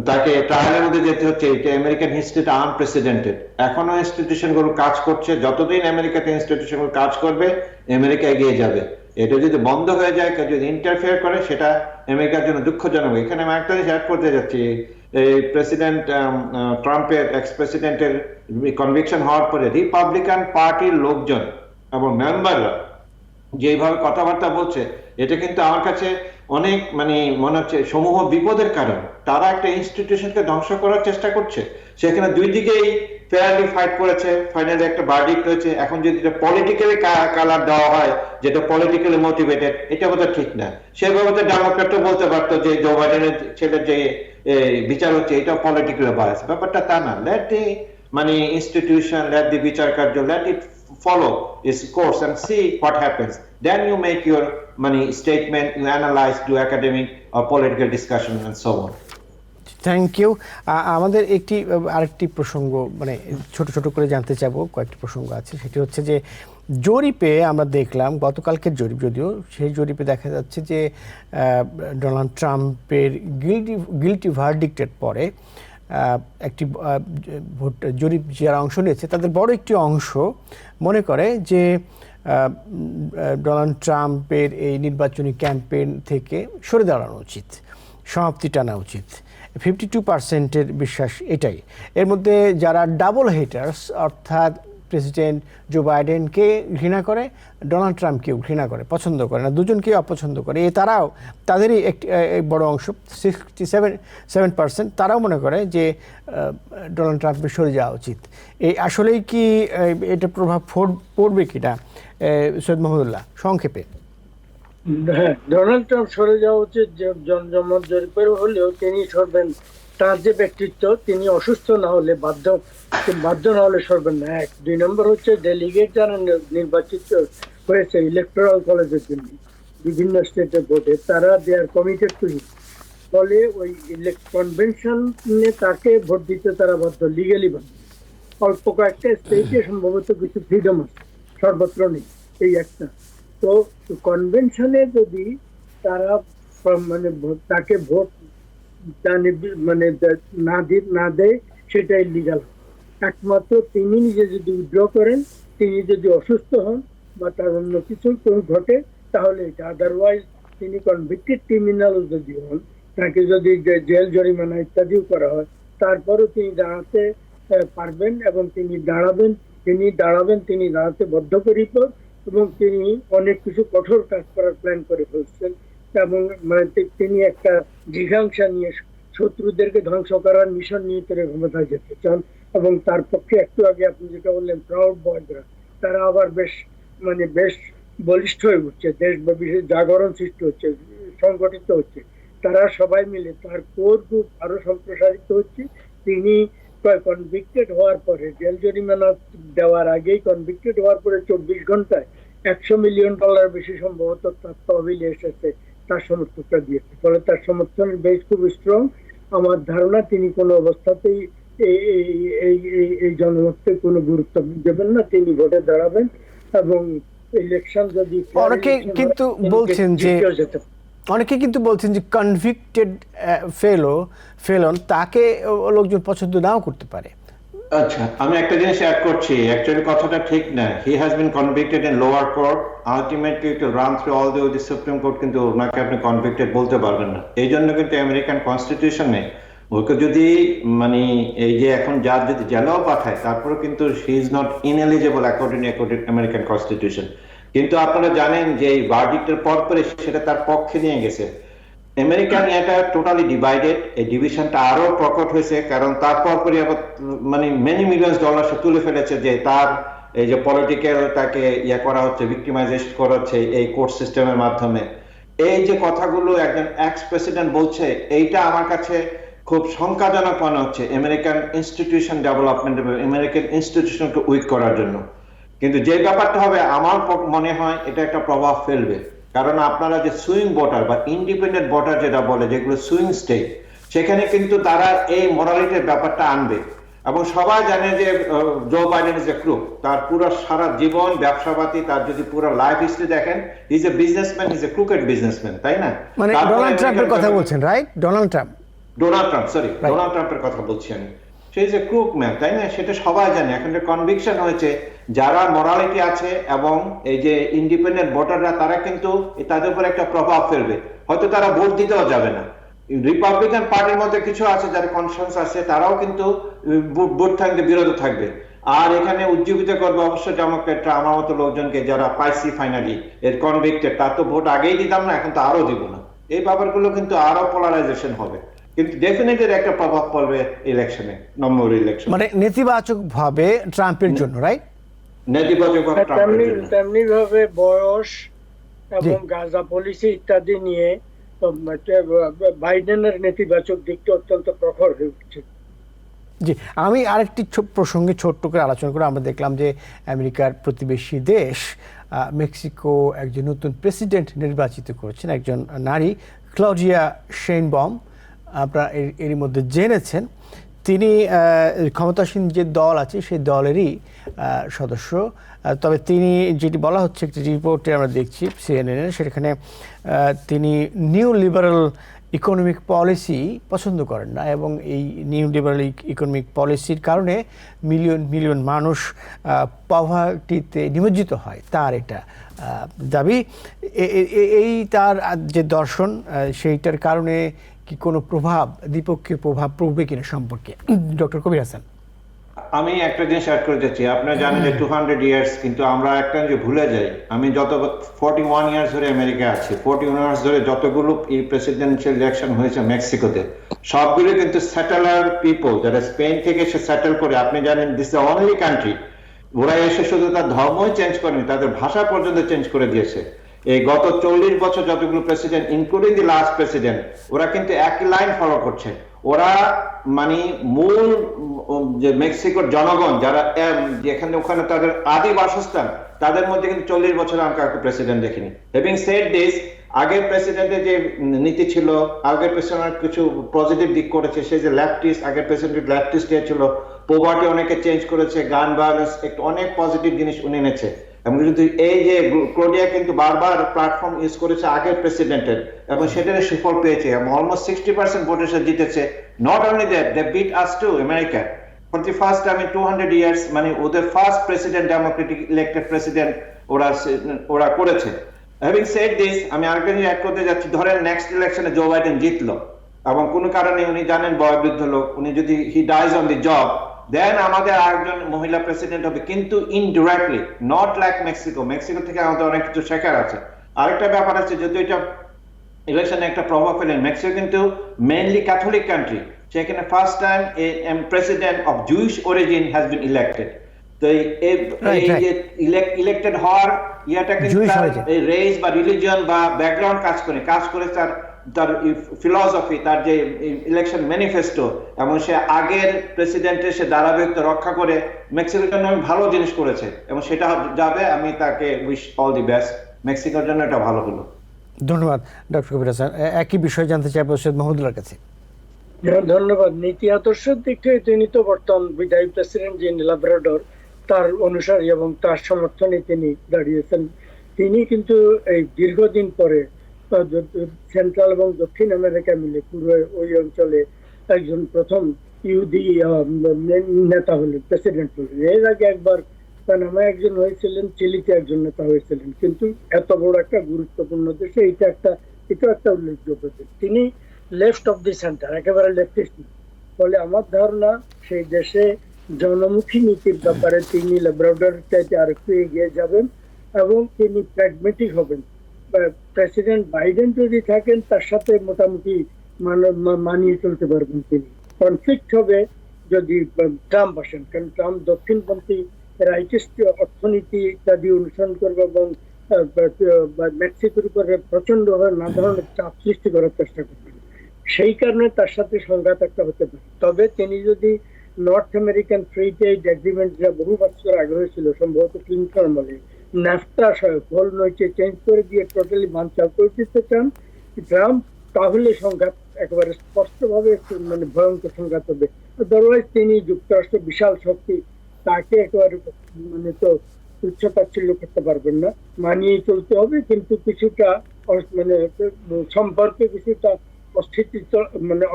তাকে ট্রায়ালের মধ্যে যেতে হচ্ছে। এটা আমেরিকান হিস্ট্রিতে আনপ্রেসিডেন্টেড। এখনো ইনস্টিটিউশন গুলো কাজ করছে, যতদিন আমেরিকাতে ইনস্টিটিউশন গুলো কাজ করবে আমেরিকা এগিয়ে যাবে। এটা যদি বন্ধ হয়ে যায়, কেউ যদি ইন্টারফেয়ার করে, সেটা আমেরিকার জন্য দুঃখজনক। এখানে আমি একটা জিনিস অ্যাড করতে যাচ্ছি, এই প্রেসিডেন্ট ট্রাম্পের, এক্স প্রেসিডেন্টের কনভিকশন হওয়ার পরে রিপাবলিকান পার্টির লোকজন এবং মেম্বাররা যেভাবে কথাবার্তা বলছে, এটা কিন্তু আমার কাছে অনেক মনে হচ্ছে সমূহ বিপদের কারণ। তারা একটা ইনস্টিটিউশনকে ধ্বংস করার চেষ্টা করছে। সেখানে দুই দিকেই ফেয়ারলি ফাইট করেছে, ফাইনালি একটা ভার্ডিক্ট হয়েছে। এখন যদি এটা পলিটিক্যালি কালার দেওয়া হয়, যেটা পলিটিক্যালি মোটিভেটেড, এটা বোধহয় ঠিক না। সেভাবে তো ডেমোক্রেটও বলতে পারতো যে জো বাইডেনের ছেলের যে বিচার হচ্ছে এটা পলিটিক্যালি বায়াস। ব্যাপারটা তা না। Late the institution, let the বিচার কার্য, let it follow its course and see what happens. Then you make your statement, you analyze, do academic or political discussion and so on. Thank you. আমাদের আরেকটি প্রসঙ্গ ছোট ছোট করে জানতে চাবো, কয়েকটি প্রসঙ্গ আছে। সেটি হচ্ছে যে জরিপে আমরা দেখলাম, গতকালকের জরিপ যদিও, সেই জরিপে দেখা যাচ্ছে যে ডোনাল্ড ট্রাম্পের গিলটি ভার্ডিক্টের পরে একটি ভোট জরিপ যারা অংশ নিয়েছে তাদের বড় একটি অংশ মনে করে যে ডোনাল্ড ট্রাম্পের এই নির্বাচনী ক্যাম্পেইন থেকে সরে দাঁড়ানো উচিত, সমাপ্তি টানা উচিত। 52% বিশ্বাস এটাই। এর মধ্যে যারা ডাবল হেটার্স, অর্থাৎ প্রেসিডেন্ট জো বাইডেনকে ঘৃণা করে, ডোনাল্ড ট্রাম্পকেও ঘৃণা করে, পছন্দ করে না, দুজনকেই অপছন্দ করে, তারাও, তাদেরই একটি বড় অংশ 67% তারাও মনে করে যে ডোনাল্ড ট্রাম্পের সরে যাওয়া উচিত। এই আসলেই কি এটা প্রভাব পড়বে কিনা, সৈয়দ মাহমুদুল্লাহ সংক্ষেপে? হ্যাঁ, ডোনাল্ড ট্রাম্প সরে যাওয়া উচিত। জনমত জরিপের হলেও তিনি সরবেন। তার যে ব্যক্তিত্ব, তিনি অসুস্থ না হলে, বাধ্য না হলে সরবেন না। 1, 2 নম্বর হচ্ছে ডেলিগেট যারা নির্বাচিত হয়েছে ইলেকটোরাল কলেজের জন্য বিভিন্ন স্টেটের ভোটে, তারা দে আর কমিটেড টু হিম। ফলে ওই কনভেনশনে তাকে ভোট দিতে তারা বাধ্য, লিগেলি বাধ্য। অল্প কয়েকটা স্টেটে সম্ভবত কিছু ফ্রিডম আছে, সর্বত্র নেই, এই একটা। তো কনভেনশনে যদি তারা তাকে ভোট না দেয়, সেটা ইলিগাল। একমাত্র তিনি নিজে যদি উইথড্র করেন, তিনি যদি অসুস্থ হন বা তার অন্য কিছু ঘটে, তাহলে এটা। আদারওয়াইজ তিনি কনভিক্টেড ক্রিমিনালও যদি হন, তাকে যদি জেল জরিমানা ইত্যাদিও করা হয়, তারপরও তিনি দাঁড়াতে পারবেন এবং তিনি দাঁড়াতে বদ্ধপরিকর, এবং তিনি অনেক কিছু কঠোর কাজ করার প্ল্যান করে ফেলছেন। এবং তিনি একটা জিঘাংসা নিয়ে শত্রুদেরকে ধ্বংস করার মিশন নিয়ে তিনি ক্ষমতায় যেতে চান। এবং তার পক্ষে একটু আগে আপনি যেটা বললেন, প্রাউড বয়রা, তারা আবার বেশ বলিষ্ঠ হয়ে উঠছে, দেশব্যাপী জাগরণ সৃষ্টি হচ্ছে, সংগঠিত হচ্ছে। তারা সবাই মিলে তার কোর গ্রুপ আরো সম্প্রসারিত হচ্ছে। তিনি কনভিক্টেড হওয়ার পরে, জেল জরিমানা দেওয়ার আগেই কনভিক্টেড হওয়ার পরে 24 ঘন্টায় $100 মিলিয়ন বেশি সম্ভবত তার তহবিলে এসেছে, তার সমর্থকরা দিয়েছে। ফলে তার সমর্থনের বেশ খুব স্ট্রং। আমার ধারণা তিনি কোনো অবস্থাতেই এই জনমতকে কোনো গুরুত্ব দেবেন না। তিনি ভোটে দাঁড়াবেন এবং ইলেকশন যদি অনেকে কিন্তু বলছেন যে কনভিক্টেড ফেলন তাকে লোকজন পছন্দ নাও করতে পারে। আচ্ছা, আমি একটা জিনিস অ্যাড করছি। অ্যাকচুয়ালি কথাটা ঠিক না। He has been convicted in lower court, ultimately to run through all the supreme court, কিন্তু ওনাকে আপনি কনভিক্টেড বলতে পারবেন না। এই জন্য কিন্তু আমেরিকান কনস্টিটিউশনে ওকে যদি এই যে এখন যার যদি জেলেও পাঠায়, তারপরে কিন্তু she is not ineligible according American constitution. কিন্তু আপনারা জানেন যে এই ভার্ডিক্টের পর পরে সেটা তার পক্ষে নিয়ে গেছে। আমেরিকান এটা টোটালি ডিভাইডেড। এই ডিভিশনটা আরো প্রকট হয়েছে, কারণ তারপর পরে আবার মেনি মিলিয়ন্স ডলার সে তুলে ফেলেছে যে তার এই যে পলিটিক্যাল তাকে করা হচ্ছে, ভিক্টিমাইজেশন করা হচ্ছে এই কোর্ট সিস্টেমের মাধ্যমে। এই যে কথাগুলো একজন এক্স প্রেসিডেন্ট বলছে, এইটা আমার কাছে খুব শঙ্কাজনক মনে হচ্ছে আমেরিকান ইনস্টিটিউশন ডেভেলপমেন্ট, আমেরিকান ইনস্টিটিউশনকে উইক করার জন্য। কিন্তু যে ব্যাপারটা হবে, আমার মনে হয় এটা একটা প্রভাব ফেলবে। কারণ আপনারা যে সুইং ভোটার বা ইন্ডিপেন্ডেন্ট ভোটার যেটা বলে, যেগুলো সুইং স্টেট, সেখানে কিন্তু তারা এই মোরালিটির ব্যাপারটা আনবে। এবং সবাই জানে যে Joe Biden is a crook. তার পুরো সারা জীবন ব্যবসাপাতি, তার যদি পুরো লাইফ হিস্ট্রি দেখেন, is a businessman, is a crooked businessman, তাই না? ডোনাল্ড ট্রাম্পের কথা বলছেন, রাইট? ডোনাল্ড ট্রাম্পের কথা বলছি আমি। সে ইজ এ ক্রুক ম্যান, তাই না? সেটা সবাই জানে। এখন কনভিকশন হয়েছে যারা মোরালিটি আছে এবং এই যে ইন্ডিপেন্ডেন্ট ভোটাররা, তারা কিন্তু তাদের উপর একটা প্রভাব ফেলবে, হয়তো তারা ভোট দিতেও যাবে না। রিপাবলিকান পার্টির মধ্যে কিছু আছে যারা কনসার্স আছে, তারাও কিন্তু ভোট থাকতে বিরত থাকবে। আর এখানে উজ্জীবিত করবে অবশ্য ডেমোক্রেটরা আমার মতো লোকজনকে, যারা পাইছি ফাইনালি এর কনভিক্টেড, তার তো ভোট আগেই দিতাম না, এখন তো আরো দিব না। এই ব্যাপারগুলো কিন্তু আরো পোলারাইজেশন হবে, কিন্তু ডেফিনেটলি একটা প্রভাব পড়বে ইলেকশনে, নম্বর ইলেকশন, মানে নেতিবাচক ভাবে ট্রাম্পের জন্য, রাইট? নেতিবাচক তেমনি ভাবে বয়স এবং গাজা পলিসি ইত্যাদি নিয়ে বাইডেনের নেতিবাচক দিকটা অত্যন্ত প্রখর হয়ে উঠছে। জি, আমি আরেকটি প্রসঙ্গে ছোট্ট করে আলোচনা করে, আমরা দেখলাম যে আমেরিকার প্রতিবেশী দেশ মেক্সিকো একজন নতুন প্রেসিডেন্ট নির্বাচিত করেছেন, একজন নারী, ক্লডিয়া শেইনবম। আপনারা এরই মধ্যে জেনেছেন তিনি ক্ষমতাসীন যে দল আছে সেই দলেরই সদস্য। তবে তিনি, যেটি বলা হচ্ছে একটি রিপোর্টে আমরা দেখছি সিএনএনের, সেখানে তিনি নিউ লিবারাল ইকোনমিক পলিসি পছন্দ করেন না, এবং এই নিউ লিবারাল ইকোনমিক পলিসির কারণে মিলিয়ন মিলিয়ন মানুষ পভার্টিতে নিমজ্জিত হয়, তার এটা দাবি। এই তার যে দর্শন, সেইটার কারণে কি কোনো প্রভাব, দ্বিপক্ষীয় প্রভাব পড়বে কিনা সম্পর্কে ডক্টর কবির হাসান? আমি একটা জিনিস অ্যাড করে যাচ্ছি। আপনারা জানেন যে 200 ইয়ার্স, কিন্তু আমরা একটা যে ভুলে যাই, আমি যত 41 ইয়ার্স ধরে আমেরিকা আছি, 41 ইয়ার্স ধরে যতগুলো প্রেসিডেন্সিয়াল ইলেকশন হয়েছে মেক্সিকোতে, সবগুলো কিন্তু সেটেলার পিপল, যারা স্পেন থেকে এসে সেটেল করে। আপনি জানেন দিস দ্য অনলি কান্ট্রি, ওরা এসে শুধু তার ধর্মই চেঞ্জ করেনি, তাদের ভাষা পর্যন্ত চেঞ্জ করে দিয়েছে। এই গত 40 বছর যতগুলো president, including the last president, ওরা কিন্তু একই লাইন ফলো করছে। ওরা মানে মূল যে মেক্সিকোর জনগণ যারা যেখানে ওখানে তাদের আদি বাসস্থান, তাদের মধ্যে কিন্তু 40 বছর আমি কাউকে প্রেসিডেন্ট দেখিনি। হ্যাভিং সেড দিস, আগের প্রেসিডেন্টের যে নীতি ছিল, আগের প্রেসিডেন্ট কিছু পজিটিভ দিক করেছে, সে যে লেফটিস্ট, আগের প্রেসিডেন্ট লেফটিস্ট ছিল, পোভার্টি অনেকে চেঞ্জ করেছে, গান ভায়োলেন্স, একটু অনেক পজিটিভ জিনিস উনি এনেছে। এবং কিন্তু এই যে ক্লোডিয়া কিন্তু বারবার প্ল্যাটফর্ম ইউজ করেছে আগের প্রেসিডেন্টের, এবং সেটার সুফল পেয়েছে, এবং অলমোস্ট 60% ভোটের সাথে জিতেছে। Not only that, they beat us to America for the first time in 200 years. মানে ওদের first president, democratic elected president ওরা করেছে। হ্যাভিং সেড দিস, আমি আরেকটা জিনিস অ্যাড করতে যাচ্ছি। ধরেন নেক্সট ইলেকশনে জো বাইডেন জিতলো, এবং কোনো কারণে উনি জানেন বয়োবৃদ্ধ লোক, উনি যদি হি ডাইজ অন দি জব, দেন আমাদের আরেকজন মহিলা প্রেসিডেন্ট হবে, কিন্তু indirectly, not like Mexico. Mexico থেকে আমাদের অনেক কিছু শেখার আছে। আরেকটা ব্যাপার আছে, যদি এটা ইলেকশনে একটা প্রভাব ফেলেন, মেক্সিকো কিন্তু মেইনলি ক্যাথলিক কান্ট্রি, সেখানে first time A president of Jewish origin has been elected. তো এই যে ইলেক্টেড হওয়ার ইয়াটা কিন্তু এই রেস বা রিলিজিয়ন বা ব্যাকগ্রাউন্ড কাজ করে তার ফিলসফি, তার যে ইলেকশন ম্যানিফেস্টো, এবং সে আগের প্রেসিডেন্টের সে ধারাবাহিকতা রক্ষা করে মেক্সিকোর জন্য ভালো জিনিস করেছে, এবং সেটা যাবে। আমি তাকে উইশ অল দি বেস্ট, মেক্সিকোর জন্য এটা ভালো হলো। ধন্যবাদ ডক্টর কবির হাসান। একই বিষয় জানতে চাইব সৈয়দ মাহমুদুল্লাহর কাছে। ধন্যবাদ। নীতি আদর্শের দিক থেকে তিনি তো বর্তমান বিদায়ী প্রেসিডেন্ট যিনি লাব্রাডর, তার অনুসারী এবং তার সমর্থনে তিনি দাঁড়িয়েছেন। তিনি কিন্তু এই দীর্ঘদিন পরে সেন্ট্রাল এবং দক্ষিণ আমেরিকা মিলে পুরো ওই অঞ্চলে একজন প্রথম ইহুদি নেতা হলেন, প্রেসিডেন্ট হলেন। এর আগে একবার পানামা একজন হয়েছিলেন, চিলিতে একজন নেতা হয়েছিলেন, কিন্তু এত বড় একটা গুরুত্বপূর্ণ দেশে এটা একটা উল্লেখযোগ্য দিক। তিনি লেফট অফ দি সেন্টার, একেবারে লেফটিস্ট। ফলে আমার ধারণা সেই দেশে জনমুখী নীতির ব্যাপারে তিনি ল্যাব্রাডর চাইতে আর একটু এগিয়ে যাবেন, এবং তিনি প্র্যাগমেটিক হবেন। প্রেসিডেন্ট বাইডেন যদি থাকেন, তার সাথে মোটামুটি মানিয়ে চলতে পারবেন তিনি। কনফ্লিক্ট হবে যদি ট্রাম্প আসেন, কারণ ট্রাম্প দক্ষিণপন্থী রাইটিস্ট অর্থনীতি ইত্যাদি অনুসরণ করবে, এবং মেক্সিকোর উপরে প্রচন্ড না ধরনের চাপ সৃষ্টি করার চেষ্টা করবেন। সেই কারণে তার সাথে সংঘাত একটা হতে পারে। তবে তিনি যদি north American free trade agreement, যা বহু বছর আগে হয়েছিল, সম্ভবত ক্লিনটন আমলে, ন্যাফটা হোল নইচে চেঞ্জ করে দিয়ে টোটালি বানচাল করে দিতে চান ট্রাম্প, তাহলে সংঘাত একেবারে স্পষ্টভাবে মানে ভয়ঙ্কর সংঘাত হবে। আদারওয়াইজ তিনি যুক্তরাষ্ট্র বিশাল শক্তি, তাকে একেবারে মানে তো তুচ্ছতাচ্ছিল্য করতে পারবেন না, মানিয়ে চলতে হবে। কিন্তু কিছুটা মানে সম্পর্কে কিছুটা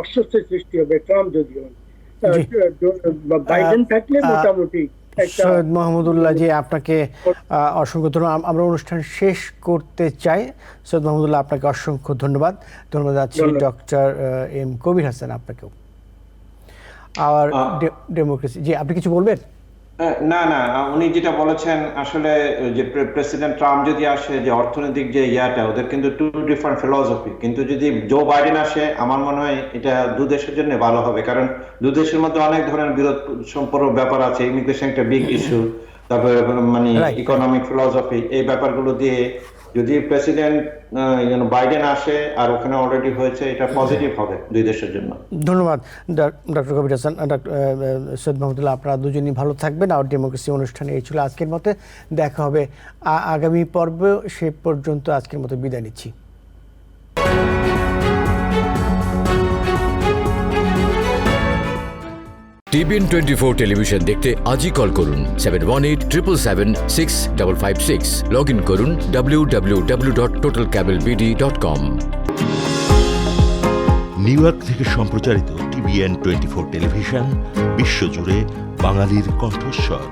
অস্বস্তির সৃষ্টি হবে ট্রাম্প যদি হন। জি। বাইডেন থাকলে মোটামুটি একটা সৈয়দ মাহমুদুল্লাহ জি, আপনাকে অসংখ্য ধন্যবাদ। আমরা অনুষ্ঠান শেষ করতে চাই। সৈয়দ মাহমুদুল্লাহ, আপনাকে অসংখ্য ধন্যবাদ। ধন্যবাদ আছি ধন্যবাদ। ডক্টর এম কবির হাসান আপনাকেও। আর ডেমোক্রেসি, জি আপনি কিছু বলবেন? না না, উনি যেটা বলেছেন আসলে, যে প্রেসিডেন্ট ট্রাম্প যদি আসে, যে অর্থনৈতিক যে ইয়াটা, ওদের কিন্তু টু ডিফারেন্ট ফিলসফি। কিন্তু যদি জো বাইডেন আসে, আমার মনে হয় এটা দু দেশের জন্য ভালো হবে, কারণ দু দেশের মধ্যে অনেক ধরনের বিরোধ সম্পর্ক ব্যাপার আছে। ইমিগ্রেশন একটা বিগ ইস্যু, তারপরে মানে Right. ইকোনমিক ফিলসফি, এই ব্যাপারগুলো দিয়ে যদি প্রেসিডেন্ট বাইডেন আসে, আর ওখানে অলরেডি হয়েছে, এটা পজিটিভ হবে দুই দেশের জন্য। ধন্যবাদ ডক্টর কবির হাসান, সৈয়দ মাহমুদুল্লাহ, আপনারা দুজনই ভালো থাকবেন। আর ডেমোক্রেসি অনুষ্ঠানে এই ছিল আজকের মতো। দেখা হবে আগামী পর্বে। সে পর্যন্ত আজকের মতো বিদায় নিচ্ছি। TBN 24 টেলিভিশন দেখতে আজই কল করুন 7187776556। লগ ইন করুন www.totalcablebd.com। নিউ ইয়র্ক থেকে সম্প্রচারিত TBN 24 টেলিভিশন বিশ্বজুড়ে বাঙালির কণ্ঠস্বর।